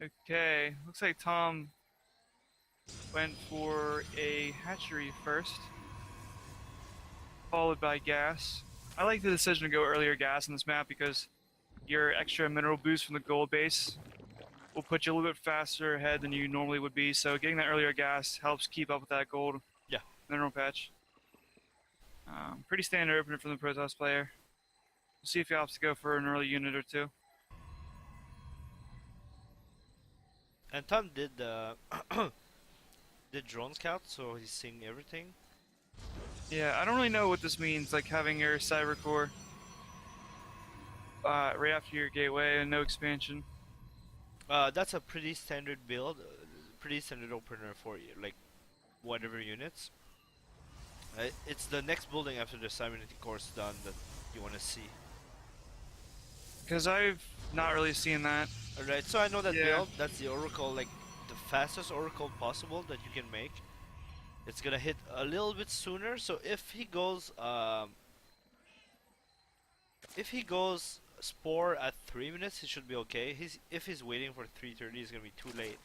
Okay, looks like Tom went for a hatchery first, followed by gas. I like the decision to go earlier gas in this map because your extra mineral boost from the gold base will put you a little bit faster ahead than you normally would be, so getting that earlier gas helps keep up with that gold mineral patch. Pretty standard opener from the Protoss player. We'll see if he opts to go for an early unit or two. And Tom did did drone scout, so he's seeing everything. Yeah, I don't really know what this means, like having your cyber core right after your gateway and no expansion. That's a pretty standard build, pretty standard opener for you, like whatever units. It's the next building after the cybernetic core is done that you want to see. Because I've not really seen that. Alright, so I know that Yeah. build, that's the oracle, like the fastest oracle possible that you can make. It's gonna hit a little bit sooner, so if he goes spore at 3 minutes, he should be okay. If he's waiting for 3:30, it's gonna be too late.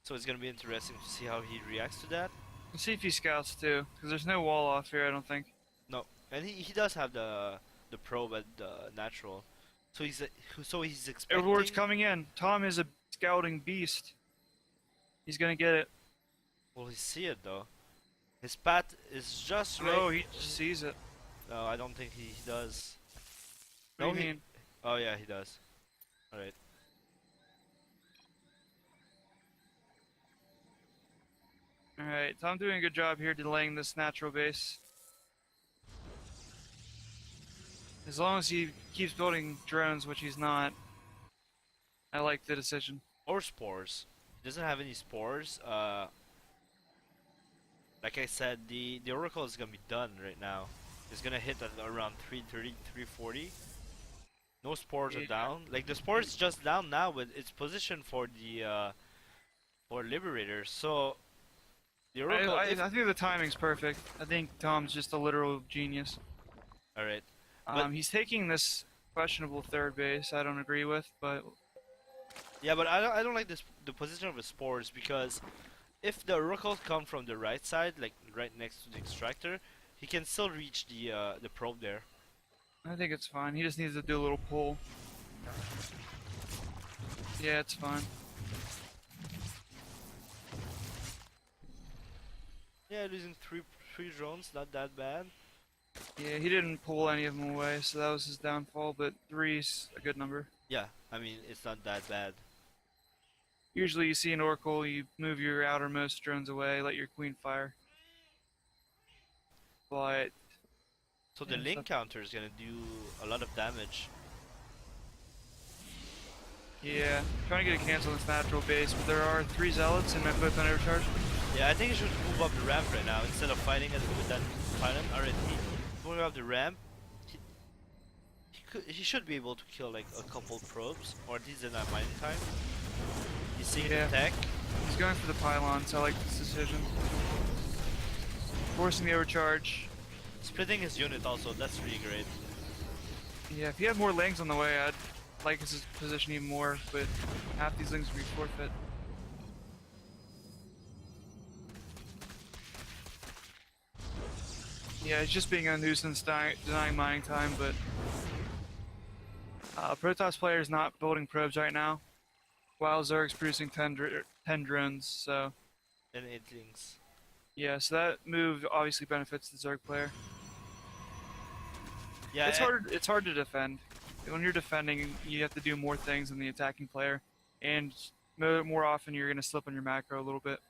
So it's gonna be interesting to see how he reacts to that. Let's see if he scouts too, because there's no wall off here, I don't think. No, and he does have the probe at the natural, so he's expecting. Overlord's coming in. Tom is a scouting beast. He's gonna get it. Will he see it though? His path is just right. Oh, he just sees it. No, I don't think he does. What No, do you he. mean? Oh yeah, he does. All right. Alright, Tom doing a good job here delaying this natural base. As long as he keeps building drones, which he's not, I like the decision. Or spores. He doesn't have any spores. Like I said, the oracle is gonna be done right now. It's gonna hit at around 3:30, 3:40. No spores are Yeah. down. Like the spores is just down now, but it's positioned for the for liberators. So the oracle. I think the timing's perfect. I think Tom's just a literal genius. All right. But- He's taking this questionable third base. I don't agree with, but Yeah, but I don't like the position of the spores because if the oracles come from the right side, like right next to the extractor, he can still reach the probe there. I think it's fine. He just needs to do a little pull. Yeah, it's fine. Yeah, losing three drones, not that bad. Yeah, he didn't pull any of them away, so that was his downfall, but 3's a good number. Yeah, I mean it's not that bad. Usually you see an Oracle, you move your outermost drones away, let your queen fire. But So the Yeah, link so- counter is gonna do a lot of damage. yeah, trying to get a cancel on this natural base, but there are 3 zealots and both on overcharge. Yeah, I think he should move up the ramp right now instead of fighting it with that pylon. Alright, moving up the ramp. He should be able to kill like a couple probes, or at least in that mining time. He's seeing Yeah. the tech. He's going for the pylon, so I like this decision. Forcing the overcharge. Splitting his unit also, that's really great. Yeah, if he had more lings on the way, I'd like his position even more, but half these lings would be forfeit. Yeah, it's just being a nuisance, denying mining time, but Protoss player is not building probes right now, while Zerg's producing 10 drones, so And 8 links. yeah, so that move obviously benefits the Zerg player. Yeah, It's hard to defend. When you're defending, you have to do more things than the attacking player, and more often you're gonna slip on your macro a little bit.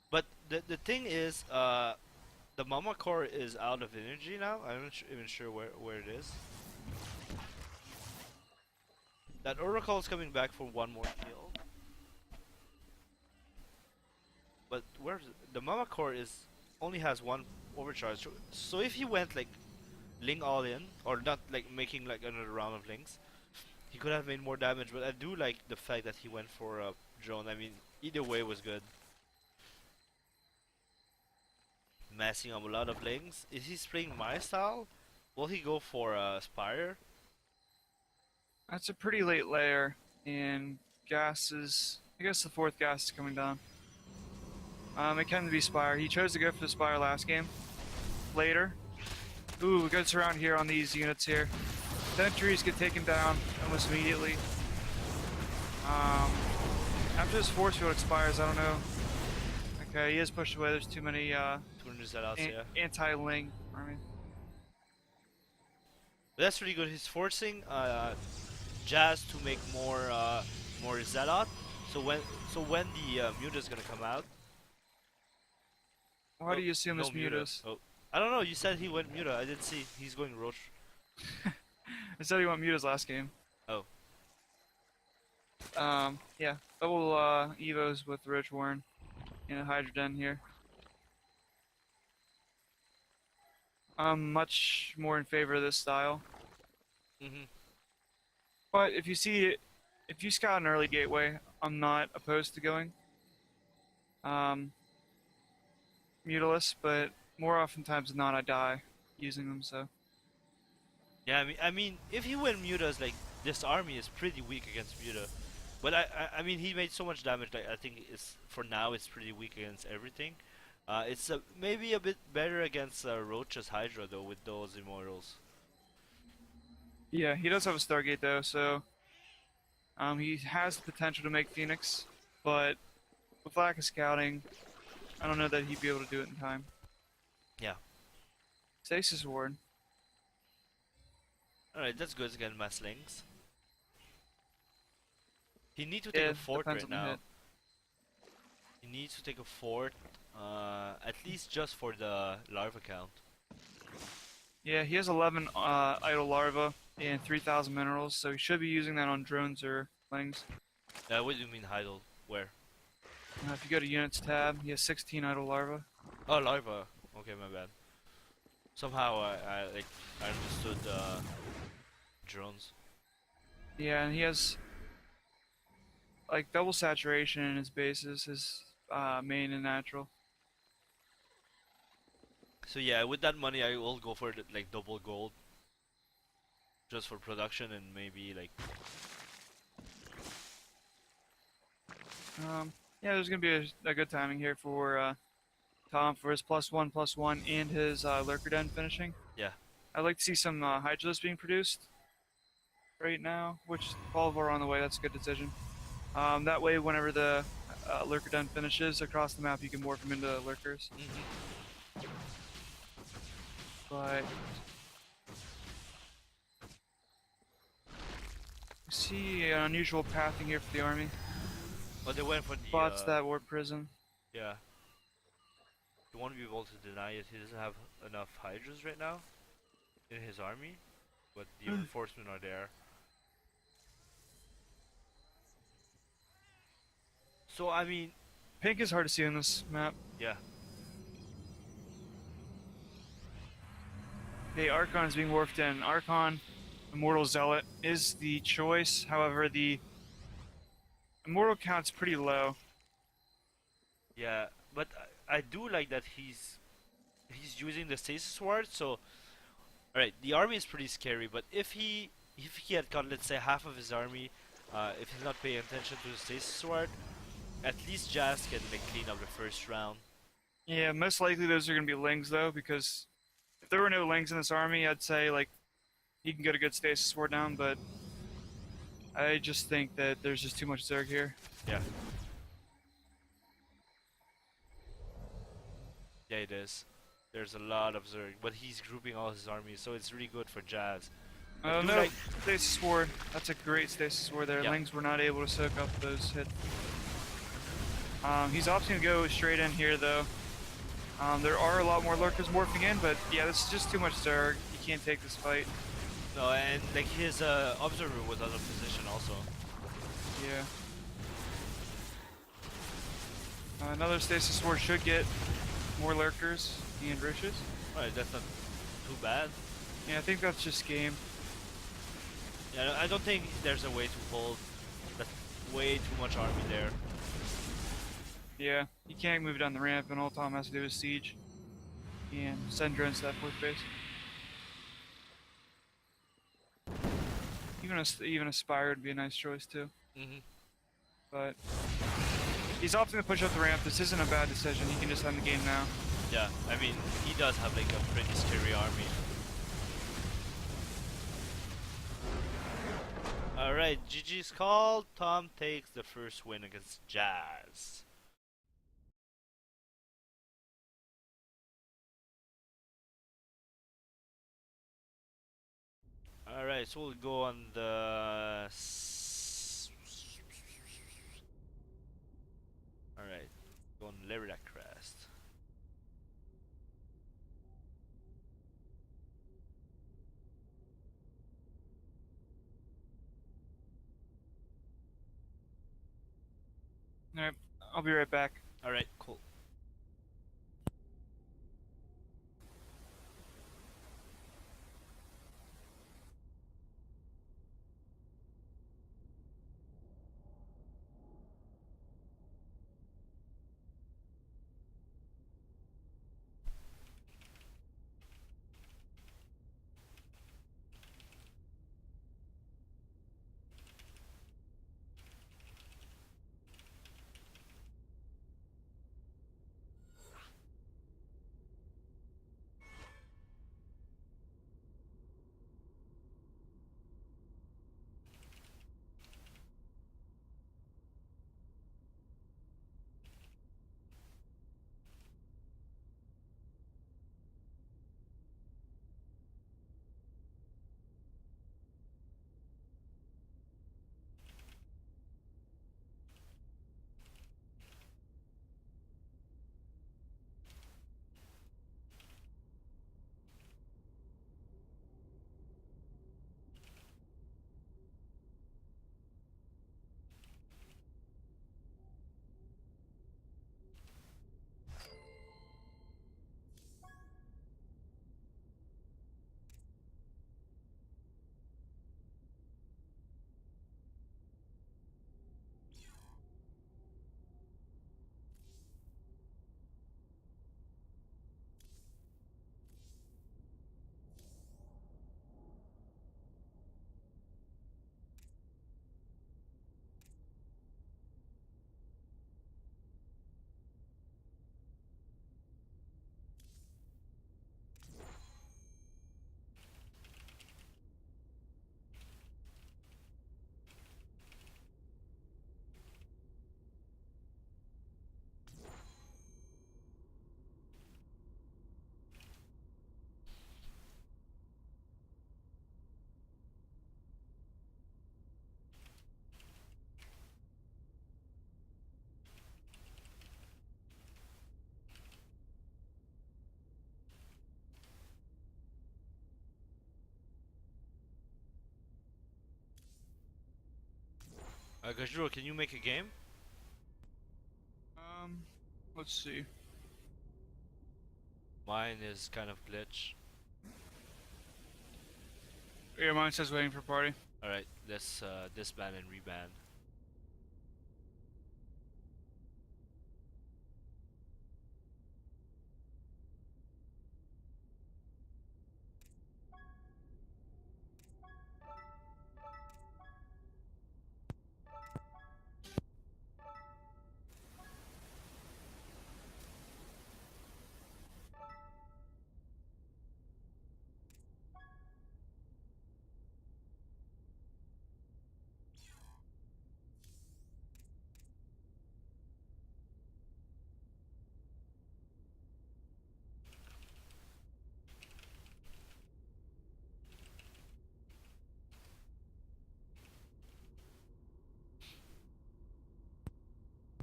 but the thing is, the Mama Core is out of energy now. I'm not even sure where it is. That Oracle is coming back for one more kill. But where's the Mama Core is only has one overcharge. So if he went like Ling all in, or not like making like another round of Lings, he could have made more damage. But I do like the fact that he went for a drone. I mean, either way was good. Massing up a lot of Lings. Is he playing my style? Will he go for Spire? That's a pretty late layer, and gas is. I guess the fourth gas is coming down. It can be Spire. He chose to go for the Spire last game. Later. Ooh, good surround here on these units here. Sentries get taken down almost immediately. After this force field expires, I don't know. Okay, he is pushed away. There's too many anti-Ling army. But that's really good. He's forcing Jazz to make more Zealot. So when the Muta is gonna come out. Why do you assume no this Mutas? Oh, I don't know. You said he went Muta. I didn't see. He's going Roche. I said he went Mutas last game. Oh. Yeah, double Evos with Rich Warren and a Hydroden here. I'm much more in favor of this style. But if you scout an early gateway, I'm not opposed to going Mutalist, but more oftentimes than not I die using them, so. Yeah, I mean, if he went Mutas, like this army is pretty weak against Muta. But I mean, he made so much damage. Like I think it's for now it's pretty weak against everything. It's maybe a bit better against Roach's Hydra though with those Immortals. Yeah, he does have a Stargate though, so he has the potential to make Phoenix, but with lack of scouting, I don't know that he'd be able to do it in time. Yeah. Stasis Ward. Alright, that's good against Mass Lings. He needs to take a fort right now. He needs to take a fort, at least just for the larva count. Yeah, he has 11 idle larva and 3,000 minerals, so he should be using that on drones or lings. What do you mean idle? Where? If you go to units tab, he has 16 idle larva. Oh, larva. Okay, my bad. Somehow I understood drones. Yeah, and he has like double saturation in his bases, his main and natural. So yeah, with that money I will go for like double gold. Just for production and maybe like... yeah, there's gonna be a good timing here for Tom for his +1/+1 and his Lurker Den finishing. Yeah. I'd like to see some Hydras being produced right now, which Polvar on the way, that's a good decision. That way, whenever the Lurker Den finishes across the map, you can morph them into Lurkers. But we see an unusual pathing here for the army. Oh, they went for the... Spots that warp prison. Yeah. You won't be able to deny it. He doesn't have enough Hydras right now in his army, but the reinforcements are there. So, I mean... Pink is hard to see on this map. Yeah. Okay, Archon is being morphed in. Archon, Immortal Zealot, is the choice. However, the Immortal count's pretty low. Yeah, but I do like that he's using the Stasis Ward, so... Alright, the army is pretty scary, but if he had got, let's say, half of his army, if he's not paying attention to the Stasis Ward, at least Jazz can like clean up the first round. Yeah, most likely those are going to be Lings, though, because if there were no Lings in this army, I'd say, like, he can get a good Stasis Ward down, but I just think that there's just too much Zerg here. Yeah. Yeah, it is. There's a lot of Zerg, but he's grouping all his armies, so it's really good for Jazz. No, like... Stasis Ward. That's a great Stasis Ward there. Yeah. Lings were not able to soak up those hits. He's opting to go straight in here, though. There are a lot more Lurkers morphing in, but yeah, this is just too much Zerg. You can't take this fight. No, and like his observer was out of position also. Yeah. Another stasis sword should get more lurkers and riches. Alright, that's not too bad. Yeah, I think that's just game. Yeah, I don't think there's a way to hold. That's way too much army there. Yeah, you can't move down the ramp, and all Tom has to do is siege and send drones to that fourth base. Even a spire would be a nice choice too. Mm-hmm. But he's opting to push up the ramp. This isn't a bad decision. He can just end the game now. Yeah, I mean, he does have like a pretty scary army. Alright, GG's called. Tom takes the first win against Jazz. Alright, so we'll go on the... Alright, go on Leridak Crest. Alright, I'll be right back. Alright, cool. Gajuro, can you make a game? Let's see. Mine is kind of glitch. Yeah, mine says waiting for party. Alright, let's disband and reband.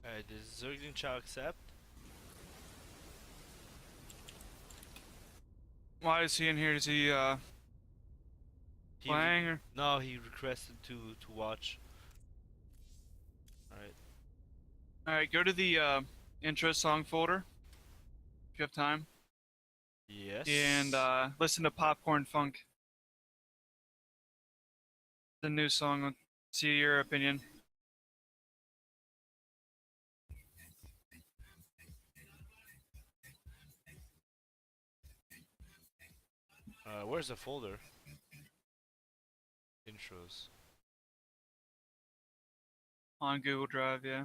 Alright, does Zerglin Chow accept? Why is he in here? Does he, playing? Or... No, he requested to watch. All right. All right, go to the intro song folder if you have time, and Yes. listen to Popcorn Funk, the new song. See your opinion. Where's the folder? Intros. On Google Drive, yeah.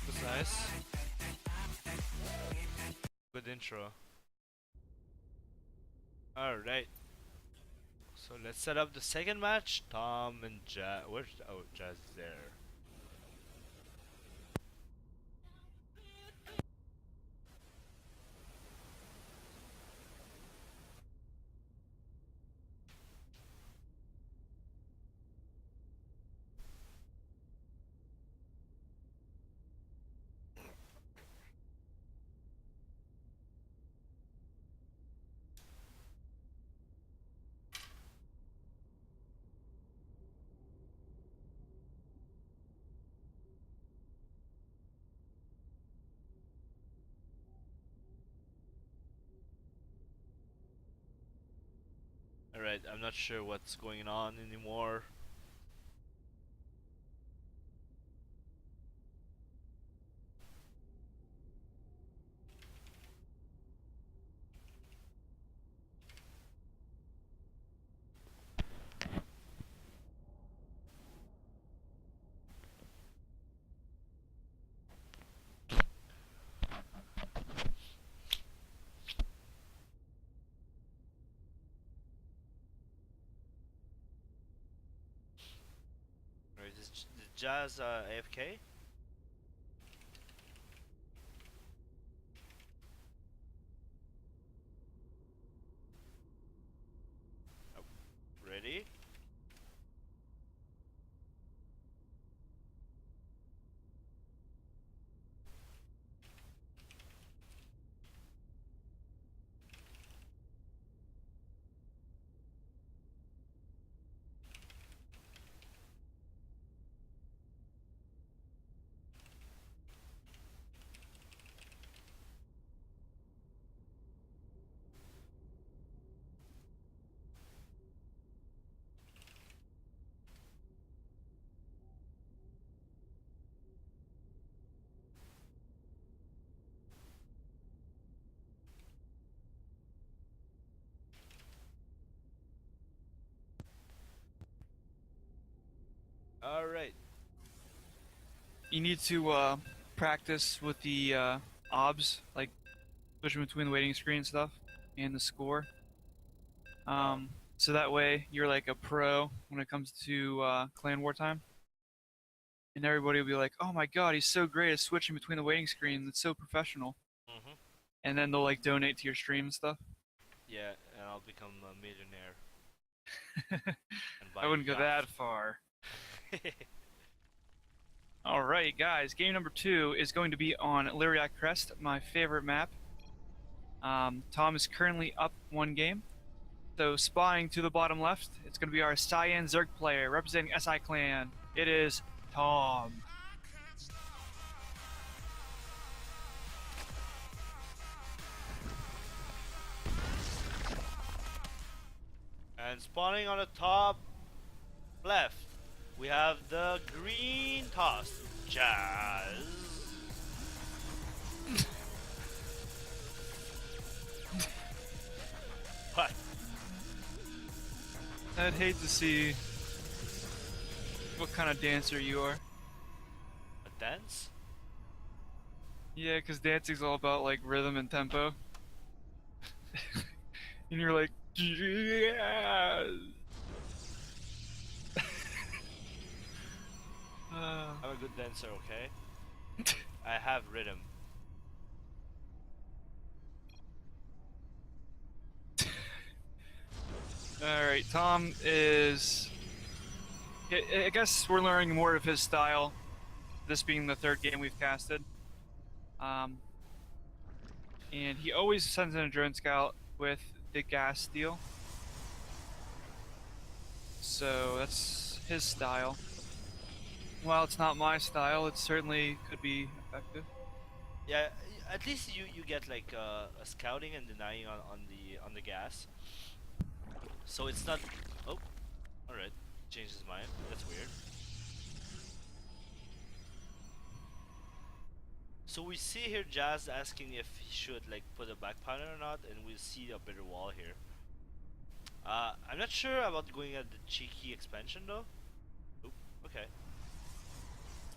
That's nice. Good intro. Alright. So let's set up the second match. Tom and Jazz. Where's Jazz is there? Alright, I'm not sure what's going on anymore. Alright, is Jazz AFK? Oh, ready? Alright. You need to practice with the obs, like switching between the waiting screen stuff and the score. Oh. So that way you're like a pro when it comes to clan wartime, and everybody will be like, "Oh my god, he's so great at switching between the waiting screen. It's so professional." Mhm. And then they'll like donate to your stream and stuff. Yeah, and I'll become a millionaire and I buy a wouldn't go yacht. that far. All right, guys. Game number 2 is going to be on Lyriac Crest, my favorite map. Tom is currently up 1 game. So spawning to the bottom left, it's going to be our Cyan Zerg player representing SIClan. It is Tom. And spawning on the top left, we have the green toss, Jazz. What? I'd hate to see what kind of dancer you are. A dance? Yeah, because dancing's all about like rhythm and tempo. And you're like, yeah. I'm a good dancer, okay? I have rhythm. Alright, Tom is... I guess we're learning more of his style, this being the third game we've casted. And he always sends in a drone scout with the gas steel. So that's his style. While it's not my style, it certainly could be effective. Yeah, at least you get like a scouting and denying on the gas. So it's not. Oh, all right. Changed his mind. That's weird. So we see here Jazz asking if he should like put a back panel or not, and we see a bigger wall here. I'm not sure about going at the cheeky expansion though. Oop, okay.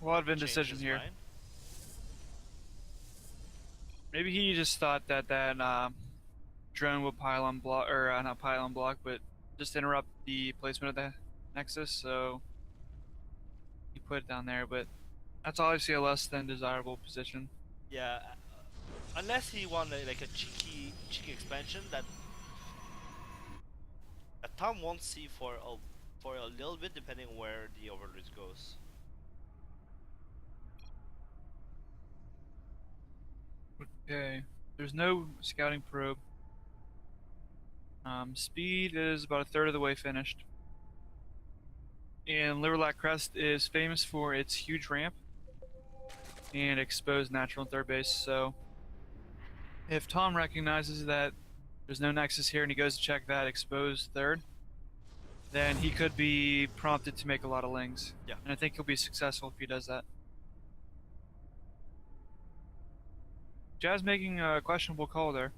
A lot of Changed indecision his here. mind. Maybe he just thought that drone would pylon block, or not pylon block, but just interrupt the placement of the nexus. So he put it down there, but that's obviously a less than desirable position. Yeah, unless he won like a cheeky expansion that Tom won't see for a little bit, depending on where the overlord goes. Okay, there's no scouting probe. Speed is about a third of the way finished. And Liverlac Crest is famous for its huge ramp and exposed natural third base. So if Tom recognizes that there's no nexus here and he goes to check that exposed third, then he could be prompted to make a lot of lings. Yeah. And I think he'll be successful if he does that. Jazz making a questionable call there.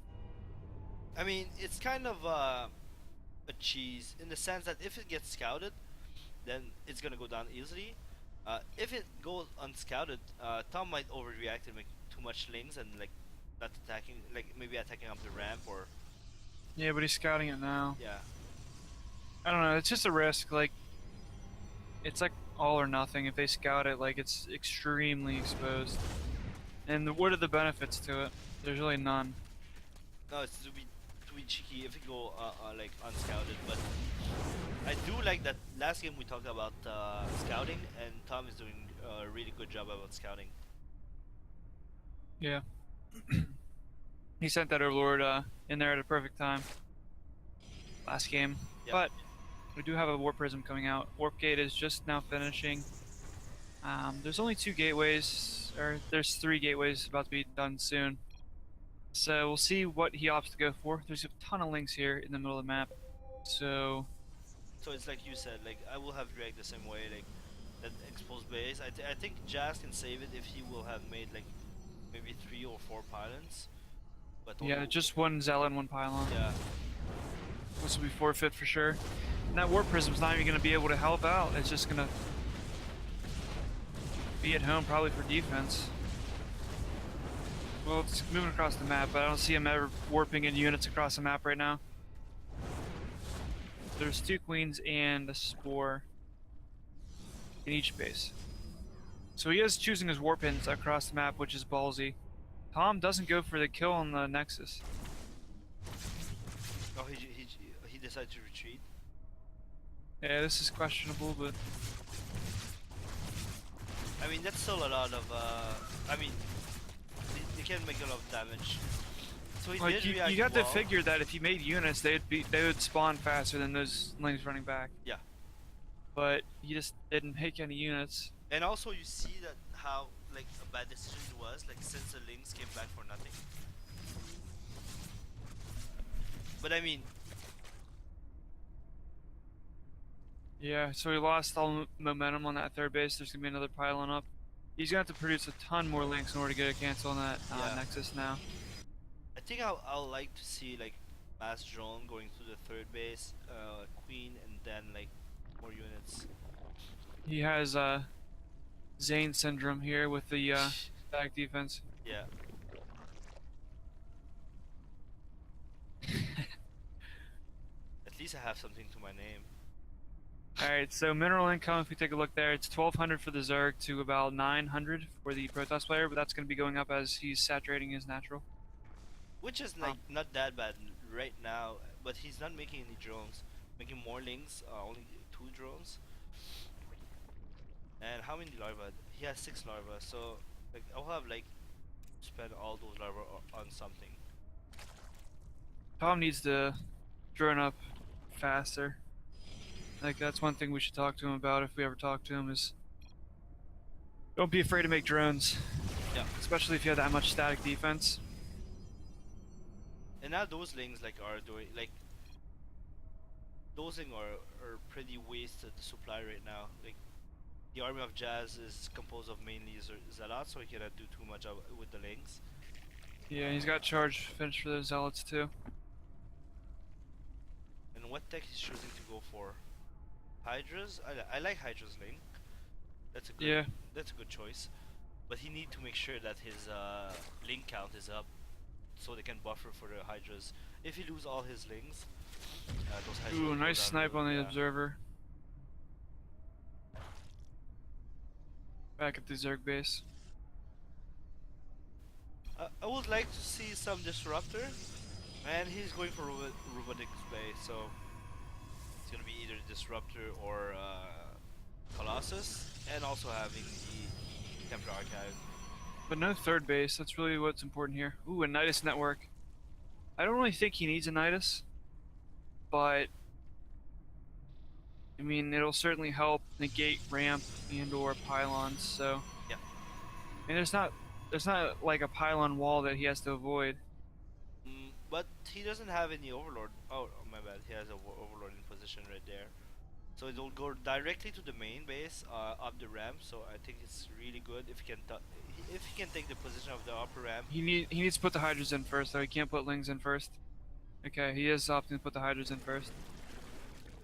I mean, it's kind of a cheese in the sense that if it gets scouted, then it's gonna go down easily. If it goes unscouted, Tom might overreact and make too much lings and like not attacking, like maybe attacking up the ramp or Yeah, but he's scouting it now. yeah. I don't know, it's just a risk. Like, it's like all or nothing. If they scout it, like, it's extremely exposed. And what are the benefits to it? There's really none. No, it's to be cheeky if it go like unscouted. But I do like that last game we talked about scouting, and Tom is doing a really good job about scouting. Yeah. He sent that Overlord in there at a perfect time. Last game. Yep. But we do have a Warp Prism coming out. Warp Gate is just now finishing. There's only 2 gateways, or there's 3 gateways about to be done soon. So we'll see what he opts to go for. There's a ton of links here in the middle of the map. So So it's like you said, like I will have react the same way, like that exposed base. I think Jazz can save it if he will have made like maybe 3 or 4 pylons. But yeah, just 1 Zealot and 1 Pylon. yeah, This will be forfeit for sure. And that Warp Prism's not even going to be able to help out. It's just going to be at home probably for defense. Well, it's moving across the map, but I don't see him ever warping in units across the map right now. There's 2 queens and a spore in each base. So he is choosing his warp ins across the map, which is ballsy. Tom doesn't go for the kill on the Nexus. oh he decided to retreat. Yeah, this is questionable, but I mean that's still a lot of I mean they can make a lot of damage. So he like did you react got well. to figure that if he made units, they would spawn faster than those lings running back. Yeah. But he just didn't make any units. And also you see that how like a bad decision it was, like since the links came back for nothing. But I mean, Yeah, so he lost all momentum on that third base. There's gonna be another pylon up. He's gonna have to produce a ton more links in order to get a cancel on that Yeah. Nexus now. I think I'll like to see like mass drone going to the third base, queen, and then like more units. He has Zane syndrome here with the static defense. Yeah. At least I have something to my name. Alright, so mineral income, if we take a look there, it's 1200 for the Zerg to about 900 for the Protoss player, but that's going to be going up as he's saturating his natural. Which is like not that bad right now, but he's not making any drones. Making more links, only 2 drones. And how many larvae? He has 6 larvae, so like I'll have like spend all those larvae on something. Tom needs to drone up faster. Like, that's one thing we should talk to him about if we ever talk to him is don't be afraid to make drones. Yeah. Especially if you have that much static defense. And now those links like are doing like those links are pretty wasted supply right now. Like the army of Jazz is composed of mainly Zealots, so he cannot do too much with the links. Yeah, he's got charge finished for those zealots too. And what tech he's choosing to go for? Hydras? I like Hydra's link. That's a good choice. But he need to make sure that his link count is up, so they can buffer for the Hydras. If he lose all his links, those Hydras. Ooh, nice snipe on the observer. Back at the Zerg base. I would like to see some disruptor, and he's going for robotic display, so it's gonna be either disruptor or Colossus, and also having the Templar Archive. But no third base, that's really what's important here. Ooh, a Nidus network. I don't really think he needs a Nidus, but I mean, it'll certainly help negate ramp and or pylons, so yeah. And there's not like a pylon wall that he has to avoid. But he doesn't have any overlord. Oh, my bad. He has a overlord in position right there. So it'll go directly to the main base, up the ramp. So I think it's really good if he can take the position of the upper ramp. He needs to put the Hydras in first, though. He can't put Lings in first. Okay, he is opting to put the Hydras in first.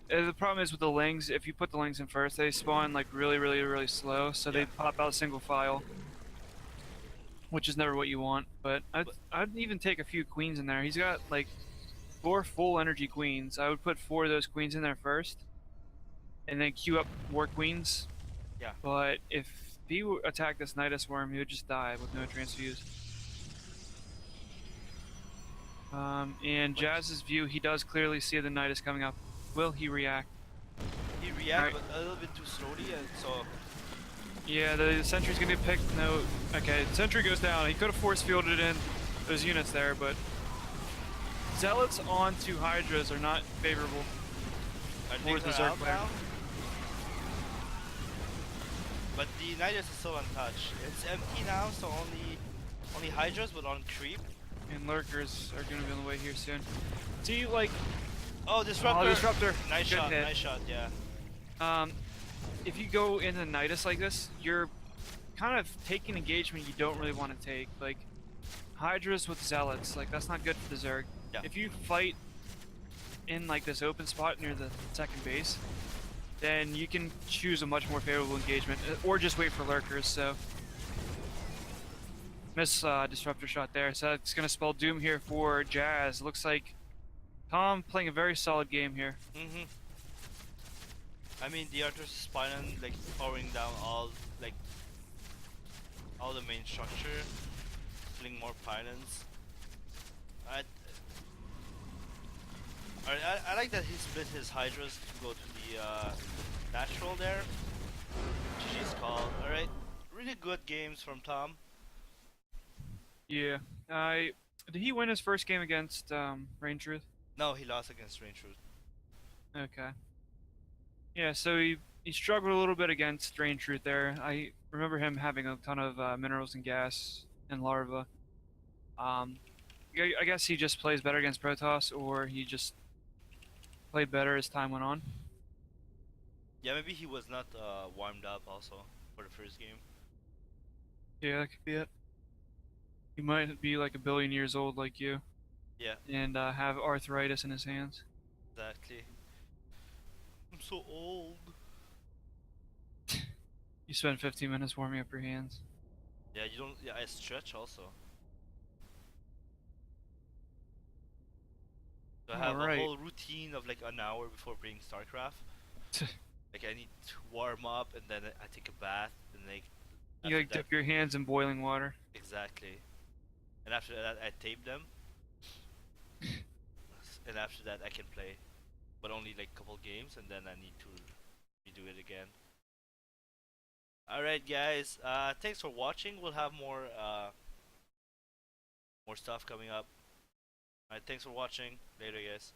The problem is with the Lings, if you put the Lings in first, they spawn like really slow, so they pop out single file. Which is never what you want, but I'd even take a few queens in there. He's got like 4 full energy queens. I would put 4 of those queens in there first, and then queue up more queens. Yeah. But if he attacked this Nidus worm, he would just die with no transfuse. In Jazz's view, he does clearly see the Nidus coming up. Will he react? He reacts, but a little bit too slowly, and so. Yeah, the sentry's gonna be picked. No, okay, sentry goes down. He could have force fielded in those units there, but zealots onto Hydras are not favorable. Towards the Zerg player. But the Nidus is still untouched. It's empty now, so only Hydras, but on creep. And lurkers are gonna be on the way here soon. See, like, oh, disruptor! Oh, disruptor! Nice shot, nice shot, yeah. If you go into Nidus like this, you're kind of taking engagement you don't really want to take. Like, Hydras with Zealots, like, that's not good for the Zerg. Yeah. If you fight in, like, this open spot near the second base, then you can choose a much more favorable engagement, or just wait for lurkers, so. Miss disruptor shot there, so it's going to spell doom here for Jazz. Looks like Tom playing a very solid game here. I mean, the Arthur's Spine, like, powering down all the main structure, killing more pylons. I like that he split his Hydras to go to the natural there. GG's call. Alright, really good games from Tom. Yeah. Did he win his first game against Raintruth? No, he lost against Raintruth. Okay. Yeah, so he struggled a little bit against Raintruth there. I remember him having a ton of minerals and gas and larva. I guess he just plays better against Protoss, or he just played better as time went on. Yeah, maybe he was not warmed up also for the first game. Yeah, that could be it. He might be like a billion years old like you. Yeah. And have arthritis in his hands. Exactly. I'm so old. You spend 15 minutes warming up your hands. Yeah, you don't. Yeah, I stretch also. So I have a whole routine of like an hour before playing StarCraft. Like I need to warm up and then I take a bath and like You after like that dip your hands in boiling water. exactly. And after that I tape them and after that I can play. But only like couple games and then I need to redo it again. Alright guys, thanks for watching. We'll have more stuff coming up. Alright, thanks for watching. Later guys.